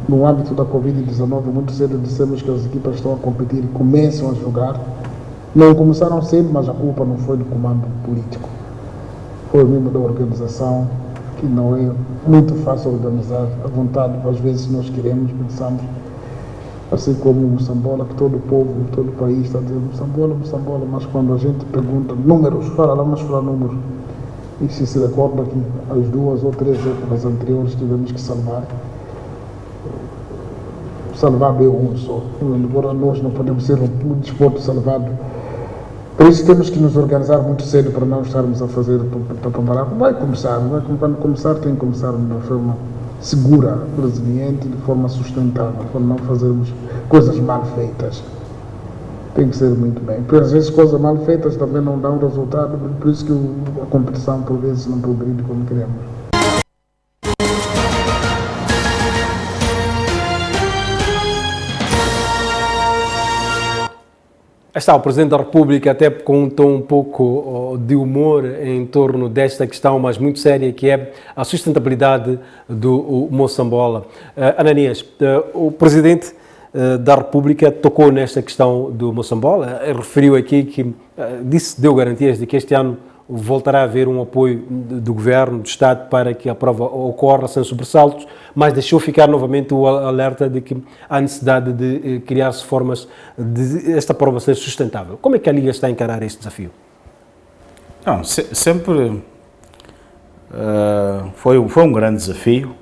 Speaker 9: No âmbito da Covid-19, muito cedo dissemos que as equipas estão a competir e começam a jogar. Não começaram cedo, mas a culpa não foi do comando político. Foi mesmo da organização, que não é muito fácil organizar. A vontade, às vezes, nós queremos, pensamos, assim como o Moçambola, que todo o povo, todo o país está dizendo Moçambola, mas quando a gente pergunta números, vamos falar números. E se recorda que as 2 ou 3 épocas anteriores tivemos que salvar bem um só. Agora nós não podemos ser um desporto salvado. Por isso temos que nos organizar muito cedo para não estarmos a fazer para preparar. Quando começar tem que começar de uma forma segura, resiliente, de forma sustentável, para não fazermos coisas mal feitas. Tem que ser muito bem. Porque às vezes coisas mal feitas também não dão resultado, por isso que a competição por vezes não progride como queremos.
Speaker 1: Está o Presidente da República até com um tom um pouco de humor em torno desta questão, mas muito séria, que é a sustentabilidade do Moçambola. Ananias, o Presidente da República tocou nesta questão do Moçambola, referiu aqui que deu garantias de que este ano voltará a haver um apoio do Governo, do Estado, para que a prova ocorra sem sobressaltos, mas deixou ficar novamente o alerta de que há necessidade de criar-se formas de esta prova ser sustentável. Como é que a Liga está a encarar este desafio?
Speaker 8: Não, sempre foi um grande desafio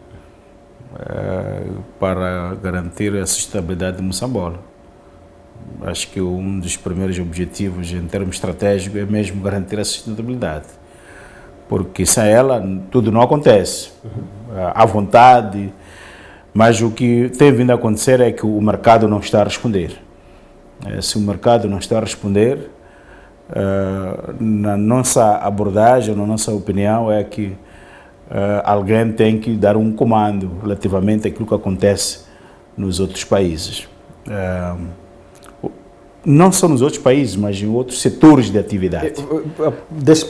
Speaker 8: para garantir a sustentabilidade de Moçambola. Acho que um dos primeiros objetivos em termos estratégicos é mesmo garantir a sustentabilidade, porque sem ela tudo não acontece. Há vontade, mas o que tem vindo a acontecer é que o mercado não está a responder. Se o mercado não está a responder, na nossa abordagem, na nossa opinião, é que alguém tem que dar um comando relativamente àquilo que acontece nos outros países. Não só nos outros países, mas em outros setores de atividade.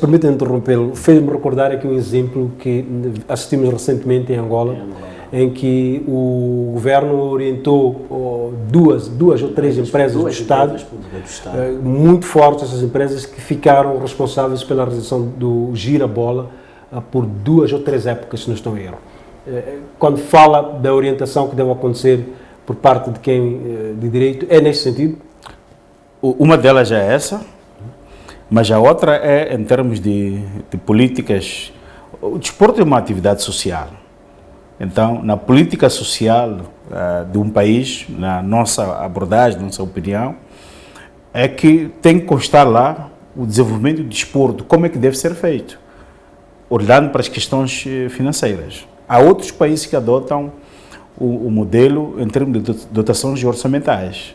Speaker 1: Permita-me interrompê-lo. Fez-me recordar aqui um exemplo que assistimos recentemente em Angola, em que o Governo orientou duas ou três empresas do Estado, muito fortes, essas empresas que ficaram responsáveis pela realização do Girabola por 2 ou 3 épocas, se não estou em erro. Quando fala da orientação que deve acontecer por parte de quem de direito, é nesse sentido?
Speaker 8: Uma delas é essa, mas a outra é em termos de políticas. O desporto é uma atividade social. Então, na política social de um país, na nossa abordagem, na nossa opinião, é que tem que constar lá o desenvolvimento do desporto, como é que deve ser feito, olhando para as questões financeiras. Há outros países que adotam o modelo em termos de dotações orçamentais.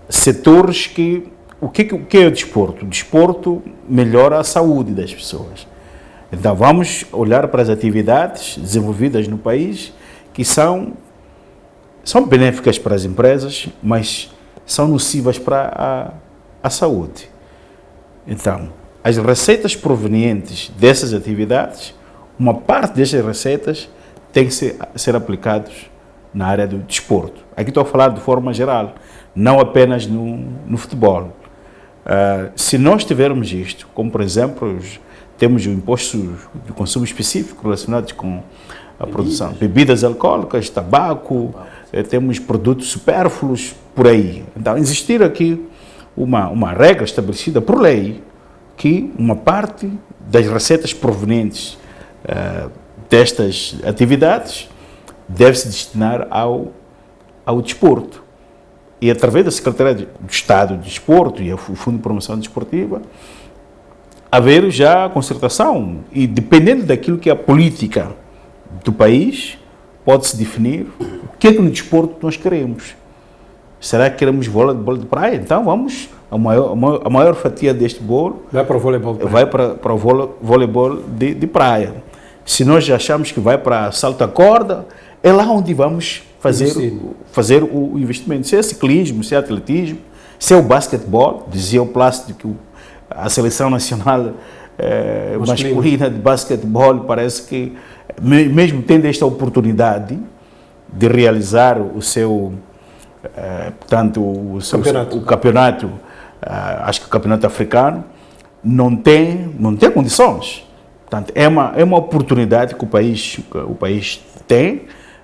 Speaker 8: Setores que... O que é o desporto? O desporto melhora a saúde das pessoas. Então vamos olhar para as atividades desenvolvidas no país que são benéficas para as empresas, mas são nocivas para a saúde. Então, as receitas provenientes dessas atividades, uma parte dessas receitas tem que ser aplicadas na área do desporto. Aqui estou a falar de forma geral, não apenas no futebol. Se nós tivermos isto, como por exemplo, temos o imposto de consumo específico relacionado com a produção, bebidas alcoólicas, tabaco, temos produtos supérfluos, por aí. Então, existir aqui uma regra estabelecida por lei, que uma parte das receitas provenientes destas atividades deve se destinar ao desporto. E através da Secretaria de Estado de Desporto e o Fundo de Promoção Desportiva, haver já concertação. E dependendo daquilo que é a política do país, pode-se definir o que é que no desporto nós queremos. Será que queremos vôlei de praia? Então vamos, a maior fatia deste bolo
Speaker 1: vai para o voleibol de praia.
Speaker 8: Vai para o voleibol de praia. Se nós achamos que vai para salto à corda, é lá onde vamos fazer o investimento. Se é ciclismo, se é atletismo, se é o basquetebol, dizia o Plácido que a seleção nacional masculina de basquetebol parece que, mesmo tendo esta oportunidade de realizar o seu, o campeonato, acho que o campeonato africano, não tem condições. Portanto, é uma oportunidade que o país tem,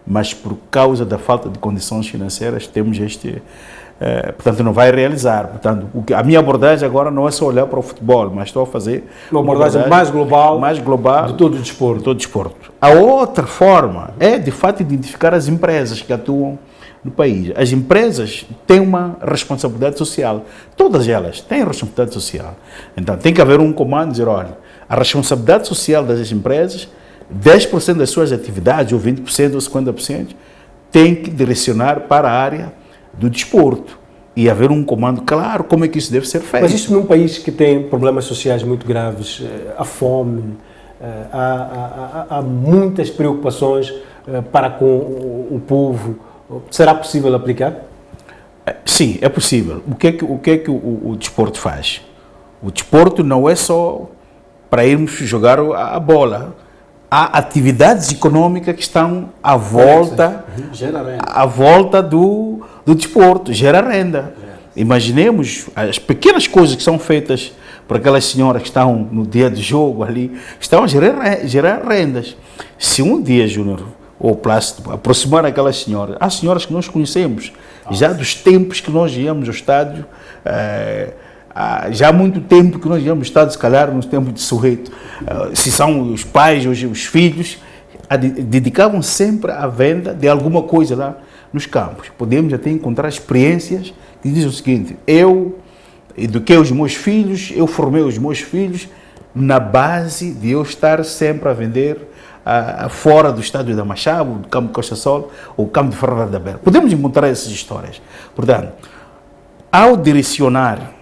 Speaker 8: mas por causa da falta de condições financeiras temos portanto, não vai realizar. Portanto, a minha abordagem agora não é só olhar para o futebol, mas estou a fazer
Speaker 1: uma abordagem mais global
Speaker 8: de todo o desporto. A outra forma é, de fato, identificar as empresas que atuam no país. As empresas têm uma responsabilidade social. Todas elas têm responsabilidade social. Então, tem que haver um comando dizer, olha, a responsabilidade social das empresas, 10% das suas atividades, ou 20% ou 50%, tem que direcionar para a área do desporto e haver um comando claro como é que isso deve ser feito.
Speaker 1: Mas isso num país que tem problemas sociais muito graves, há fome, há muitas preocupações para com o povo, será possível aplicar?
Speaker 8: Sim, é possível. O que é que o desporto faz? O desporto não é só para irmos jogar a bola. Há atividades econômicas que estão à volta do desporto, gera renda. Imaginemos as pequenas coisas que são feitas por aquelas senhoras que estão no dia de jogo ali, estão a gerar rendas. Se um dia, Júnior, ou Plácido, aproximar aquelas senhoras, há senhoras que nós conhecemos, já dos tempos que nós íamos ao estádio, já há muito tempo que nós íamos ao estádio, se calhar nos tempos de Soweto, se são os pais ou os filhos, dedicavam sempre à venda de alguma coisa lá nos campos. Podemos até encontrar experiências que dizem o seguinte: eu eduquei os meus filhos, eu formei os meus filhos na base de eu estar sempre a vender fora do estádio da Machado, do campo de Costa Sol ou do campo de Ferreira da Beira. Podemos encontrar essas histórias. Portanto, ao direcionar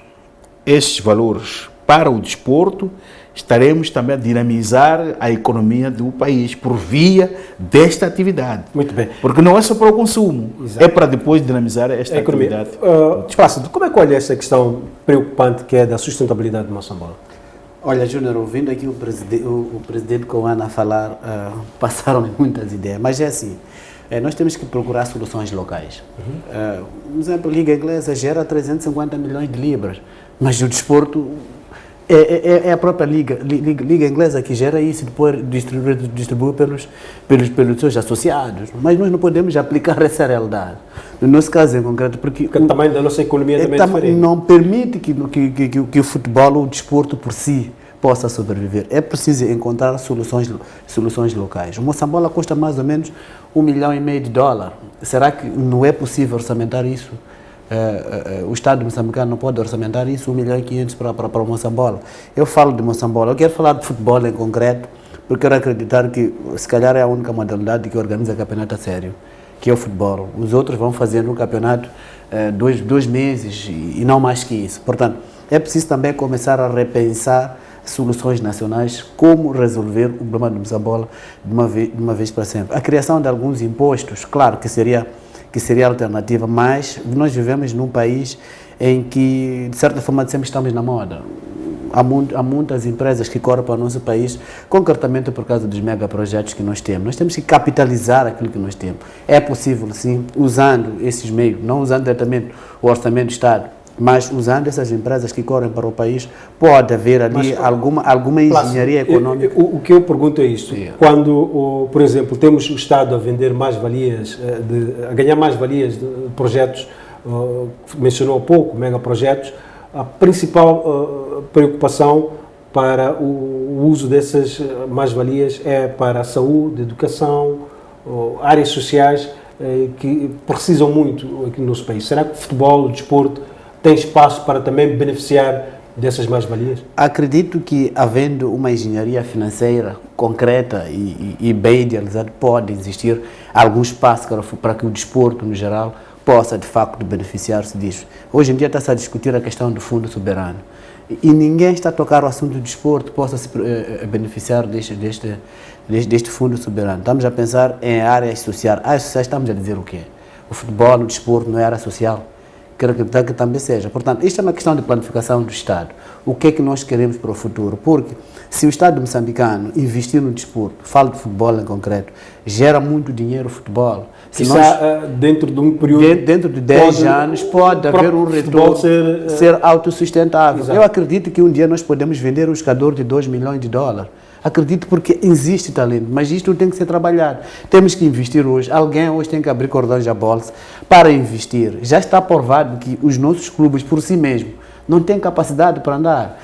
Speaker 8: esses valores para o desporto, estaremos também a dinamizar a economia do país por via desta atividade.
Speaker 1: Muito bem.
Speaker 8: Porque não é só para o consumo, é para depois dinamizar esta atividade.
Speaker 1: Plácido, como é que olha essa questão preocupante que é da sustentabilidade de Moçambola?
Speaker 2: Olha, Júnior, ouvindo aqui o presidente Coana falar, passaram muitas ideias, mas é assim, nós temos que procurar soluções locais. Por exemplo, a Liga Inglesa gera 350 milhões de libras, mas o desporto é a própria Liga Inglesa que gera isso e depois distribui pelos seus associados. Mas nós não podemos aplicar essa realidade. No nosso caso em concreto, porque
Speaker 1: o tamanho da nossa economia também é diferente.
Speaker 2: Não permite que o futebol ou o desporto por si possa sobreviver. É preciso encontrar soluções locais. O Moçambola custa mais ou menos $1,5 milhão. Será que não é possível orçamentar isso? O Estado moçambicano não pode orçamentar isso, 1.500.000 para o Moçambola. Eu falo de Moçambola, eu quero falar de futebol em concreto, porque quero acreditar que se calhar é a única modalidade que organiza campeonato a sério, que é o futebol. Os outros vão fazendo um campeonato 2 meses e não mais que isso. Portanto, é preciso também começar a repensar soluções nacionais, como resolver o problema do Moçambola de uma vez para sempre. A criação de alguns impostos, claro que seria alternativa, mas nós vivemos num país em que, de certa forma, sempre estamos na moda. Há muitas empresas que correm para o nosso país, concretamente por causa dos megaprojetos que nós temos. Nós temos que capitalizar aquilo que nós temos. É possível, sim, usando esses meios, não usando diretamente o orçamento do Estado, mas usando essas empresas que correm para o país, pode haver ali alguma engenharia econômica.
Speaker 1: O que eu pergunto é isto. Quando, por exemplo, temos o Estado a vender mais-valias, a ganhar mais-valias de projetos, mencionou há pouco, megaprojetos, a principal preocupação para o uso dessas mais-valias é para a saúde, educação, áreas sociais que precisam muito aqui no nosso país. Será que o futebol, o desporto, tem espaço para também beneficiar dessas mais-valias?
Speaker 2: Acredito que, havendo uma engenharia financeira concreta e bem idealizada, pode existir algum espaço para que o desporto, no geral, possa, de facto, beneficiar-se disso. Hoje em dia está-se a discutir a questão do fundo soberano. E ninguém está a tocar o assunto do desporto possa se beneficiar deste fundo soberano. Estamos a pensar em áreas sociais. Áreas sociais, estamos a dizer o quê? O futebol, o desporto não é área social? Quero acreditar que também seja. Portanto, isto é uma questão de planificação do Estado. O que é que nós queremos para o futuro? Porque se o Estado moçambicano investir no desporto, falo de futebol em concreto, gera muito dinheiro o futebol. Se
Speaker 1: dentro de um período...
Speaker 2: Dentro de 10 anos pode haver um retorno, ser autossustentável.
Speaker 1: Exato.
Speaker 2: Eu acredito que um dia nós podemos vender um jogador de $2 milhões. Acredito porque existe talento, mas isto tem que ser trabalhado. Temos que investir hoje. Alguém hoje tem que abrir cordões à bolsa para investir. Já está provado que os nossos clubes por si mesmos não têm capacidade para andar.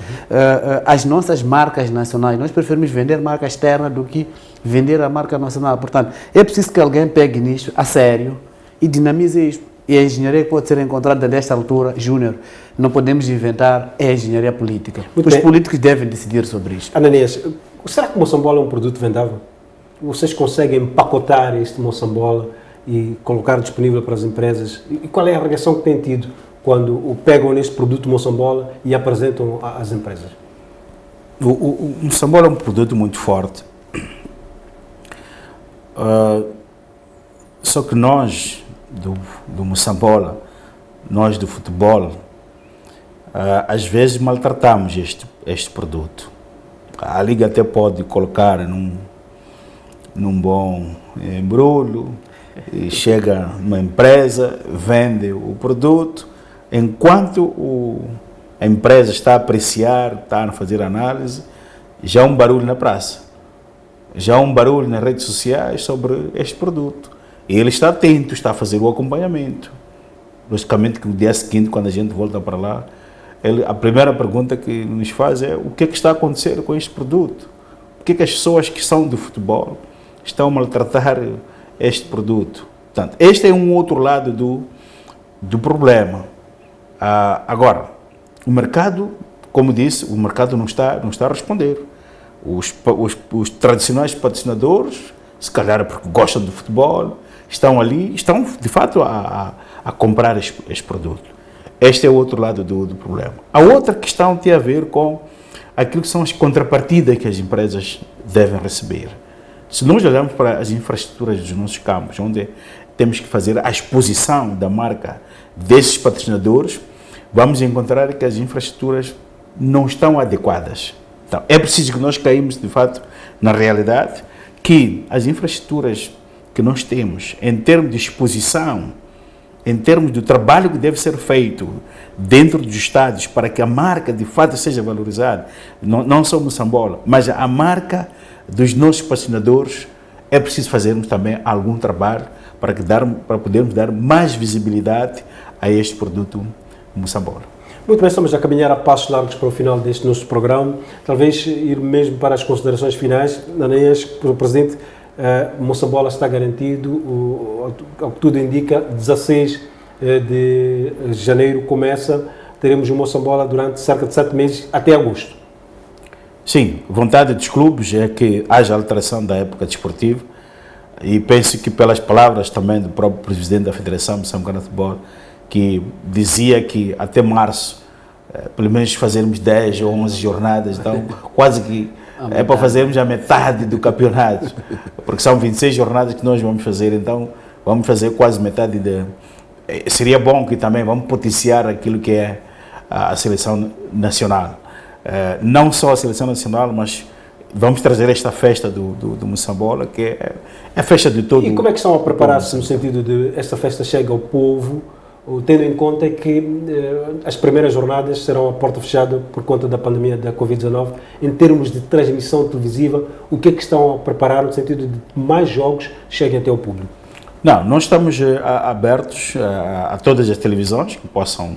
Speaker 2: As nossas marcas nacionais, nós preferimos vender marca externa do que vender a marca nacional. Portanto, é preciso que alguém pegue nisto a sério e dinamize isto. E a engenharia que pode ser encontrada nesta altura, Júnior, não podemos inventar, é a engenharia política. Os políticos devem decidir sobre isto.
Speaker 1: Ananias, será que o Moçambola é um produto vendável? Vocês conseguem empacotar este Moçambola e colocar disponível para as empresas? E qual é a reação que têm tido quando pegam neste produto Moçambola e apresentam às empresas?
Speaker 8: O Moçambola é um produto muito forte. Só que nós, do Moçambola, nós do futebol, às vezes maltratamos este produto. A Liga até pode colocar num bom embrulho, e chega uma empresa, vende o produto, enquanto a empresa está a apreciar, está a fazer análise, já há um barulho na praça, já há um barulho nas redes sociais sobre este produto. E ele está atento, está a fazer o acompanhamento. Logicamente que no dia seguinte, quando a gente volta para lá, a primeira pergunta que nos faz é o que é que está a acontecer com este produto? Por que é que as pessoas que são do futebol estão a maltratar este produto? Portanto, este é um outro lado do problema. Agora, o mercado, como disse, o mercado não está a responder. Os tradicionais patrocinadores, se calhar porque gostam do futebol, estão ali, estão de fato a comprar este produto. Este é o outro lado do problema. A outra questão tem a ver com aquilo que são as contrapartidas que as empresas devem receber. Se nós olharmos para as infraestruturas dos nossos campos, onde temos que fazer a exposição da marca desses patrocinadores, vamos encontrar que as infraestruturas não estão adequadas. Então, é preciso que nós caímos, de fato, na realidade, que as infraestruturas que nós temos, em termos de exposição, em termos do trabalho que deve ser feito dentro dos estádios para que a marca, de fato, seja valorizada, não só o Moçambola, mas a marca dos nossos patrocinadores, é preciso fazermos também algum trabalho para podermos dar mais visibilidade a este produto Moçambola.
Speaker 1: Muito bem, estamos a caminhar a passos largos para o final deste nosso programa. Talvez ir mesmo para as considerações finais. Ananias, Presidente, Moçambola está garantido, ao que tudo indica, 16 de janeiro começa, teremos o Moçambola durante cerca de 7 meses, até agosto.
Speaker 8: Sim, a vontade dos clubes é que haja alteração da época desportiva e penso que pelas palavras também do próprio Presidente da Federação Moçambicana de Futebol, que dizia que até março, pelo menos fazermos 10 ou 11 jornadas, então quase que é para fazermos a metade do campeonato, porque são 26 jornadas que nós vamos fazer, então vamos fazer quase metade seria bom que também vamos potenciar aquilo que é a seleção nacional. Não só a seleção nacional, mas vamos trazer esta festa do Moçambola, que é a festa de todo.
Speaker 1: E como é que estão a preparar-se no sentido de esta festa chega ao povo, tendo em conta que as primeiras jornadas serão a porta fechada por conta da pandemia da Covid-19, em termos de transmissão televisiva, o que é que estão a preparar no sentido de mais jogos cheguem até ao público?
Speaker 8: Não, nós estamos abertos a todas as televisões que possam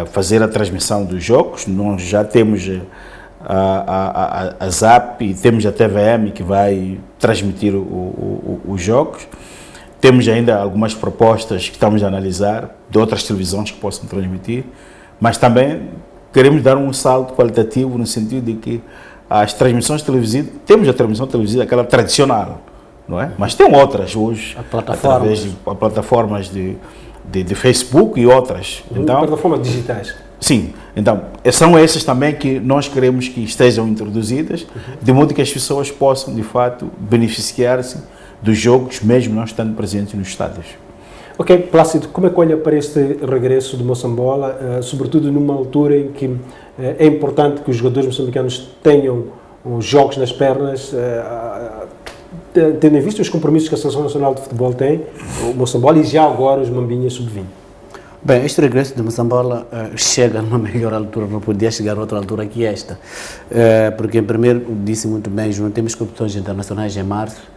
Speaker 8: fazer a transmissão dos jogos. Nós já temos a ZAP e temos a TVM que vai transmitir os jogos. Temos ainda algumas propostas que estamos a analisar de outras televisões que possam transmitir, mas também queremos dar um salto qualitativo no sentido de que as transmissões televisivas, temos a transmissão televisiva, aquela tradicional, não é? Mas tem outras hoje, através de plataformas de Facebook e outras. Então,
Speaker 1: plataformas digitais.
Speaker 8: Sim, então são essas também que nós queremos que estejam introduzidas, de modo que as pessoas possam, de fato, beneficiar-se dos jogos, mesmo não estando presentes nos estádios.
Speaker 1: Ok, Plácido, como é que olha para este regresso de Moçambola, sobretudo numa altura em que é importante que os jogadores moçambicanos tenham os jogos nas pernas, tendo em vista os compromissos que a Seleção Nacional de Futebol tem, o Moçambola e já agora os Mambinhas Sub-20?
Speaker 2: Bem, este regresso de Moçambola chega numa melhor altura, não podia chegar a outra altura que esta, porque, primeiro, disse muito bem, João, temos competições internacionais em março.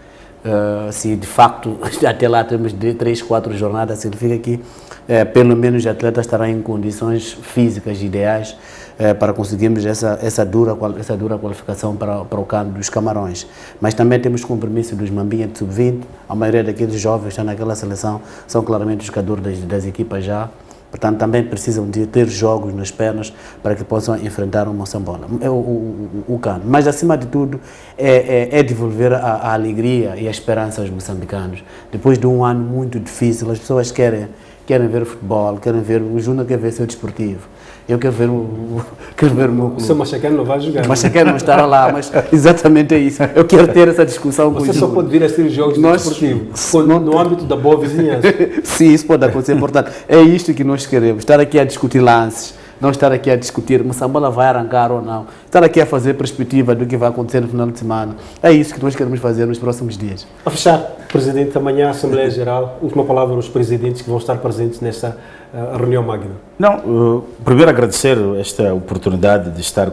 Speaker 2: Se de facto até lá temos 3, 4 jornadas, significa que pelo menos o atleta estará em condições físicas ideais para conseguirmos essa dura qualificação para o canto dos Camarões. Mas também temos compromisso dos Mambinhas de Sub-20, a maioria daqueles jovens que estão naquela seleção são claramente os jogadores das equipas já. Portanto, também precisam de ter jogos nas pernas para que possam enfrentar o Moçambola, o CAN. Mas, acima de tudo, é devolver a alegria e a esperança aos moçambicanos. Depois de um ano muito difícil, as pessoas querem ver futebol, querem ver, o Júnior quer ver seu desportivo. Eu quero ver o meu clube.
Speaker 1: O seu Machaqueno não vai jogar.
Speaker 2: O Machaqueno não estará lá, mas exatamente é isso. Eu quero ter essa discussão com o Júnior.
Speaker 1: Você só pode vir a assistir jogos desportivos no âmbito da boa vizinhança.
Speaker 2: Sim, isso pode acontecer. Portanto, é isto que nós queremos. Estar aqui a discutir lances, não estar aqui a discutir Moçambola vai arrancar ou não. Estar aqui a fazer perspectiva do que vai acontecer no final de semana. É isso que nós queremos fazer nos próximos dias.
Speaker 1: A fechar, Presidente, amanhã, Assembleia Geral, última palavra aos presidentes que vão estar presentes nesta reunião magna.
Speaker 8: Não, primeiro agradecer esta oportunidade de estar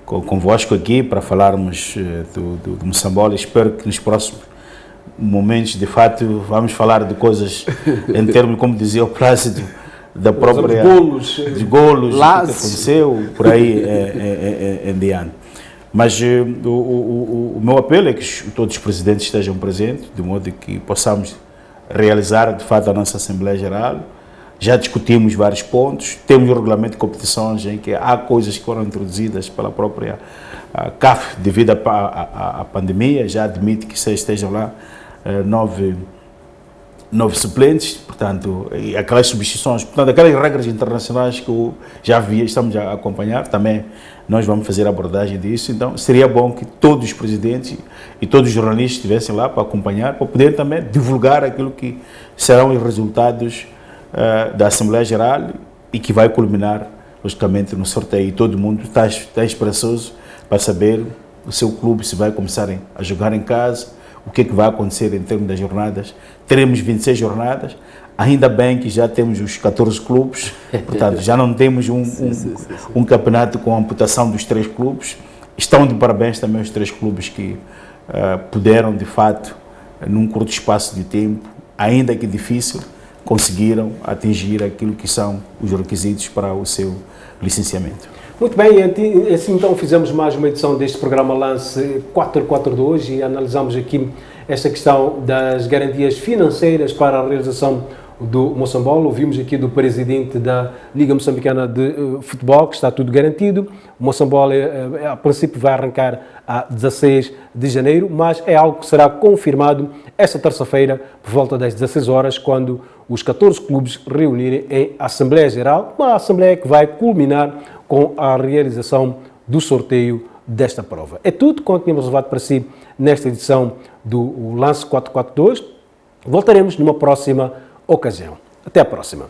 Speaker 8: convosco aqui para falarmos do Moçambola. Espero que nos próximos momentos, de fato, vamos falar de coisas em termos, como dizia o Plácido, da própria de golos, o que aconteceu, por aí em diante. Mas o meu apelo é que todos os presidentes estejam presentes, de modo que possamos realizar, de fato, a nossa Assembleia Geral. Já discutimos vários pontos, temos o regulamento de competições em que há coisas que foram introduzidas pela própria CAF devido à pandemia, já admite que estejam lá 9 suplentes, portanto, e aquelas substituições, portanto, aquelas regras internacionais que eu já vi, estamos a acompanhar, também nós vamos fazer a abordagem disso, então seria bom que todos os presidentes e todos os jornalistas estivessem lá para acompanhar, para poder também divulgar aquilo que serão os resultados da Assembleia Geral e que vai culminar, logicamente, no sorteio. E todo mundo está esperançoso para saber o seu clube se vai começar a jogar em casa, o que é que vai acontecer em termos das jornadas. Teremos 26 jornadas, ainda bem que já temos os 14 clubes, portanto já não temos um campeonato com a amputação dos 3 clubes. Estão de parabéns também os 3 clubes que puderam, de fato, num curto espaço de tempo, ainda que difícil, conseguiram atingir aquilo que são os requisitos para o seu licenciamento.
Speaker 1: Muito bem, assim então fizemos mais uma edição deste programa Lance 442 e analisamos aqui esta questão das garantias financeiras para a realização do Moçambola. Ouvimos aqui do presidente da Liga Moçambicana de Futebol que está tudo garantido. O Moçambola, a princípio, vai arrancar a 16 de janeiro, mas é algo que será confirmado esta terça-feira, por volta das 16 horas, quando os 14 clubes reunirem em Assembleia Geral, uma Assembleia que vai culminar com a realização do sorteio desta prova. É tudo quanto tínhamos levado para si nesta edição do Lance 442. Voltaremos numa próxima ocasião. Até a próxima.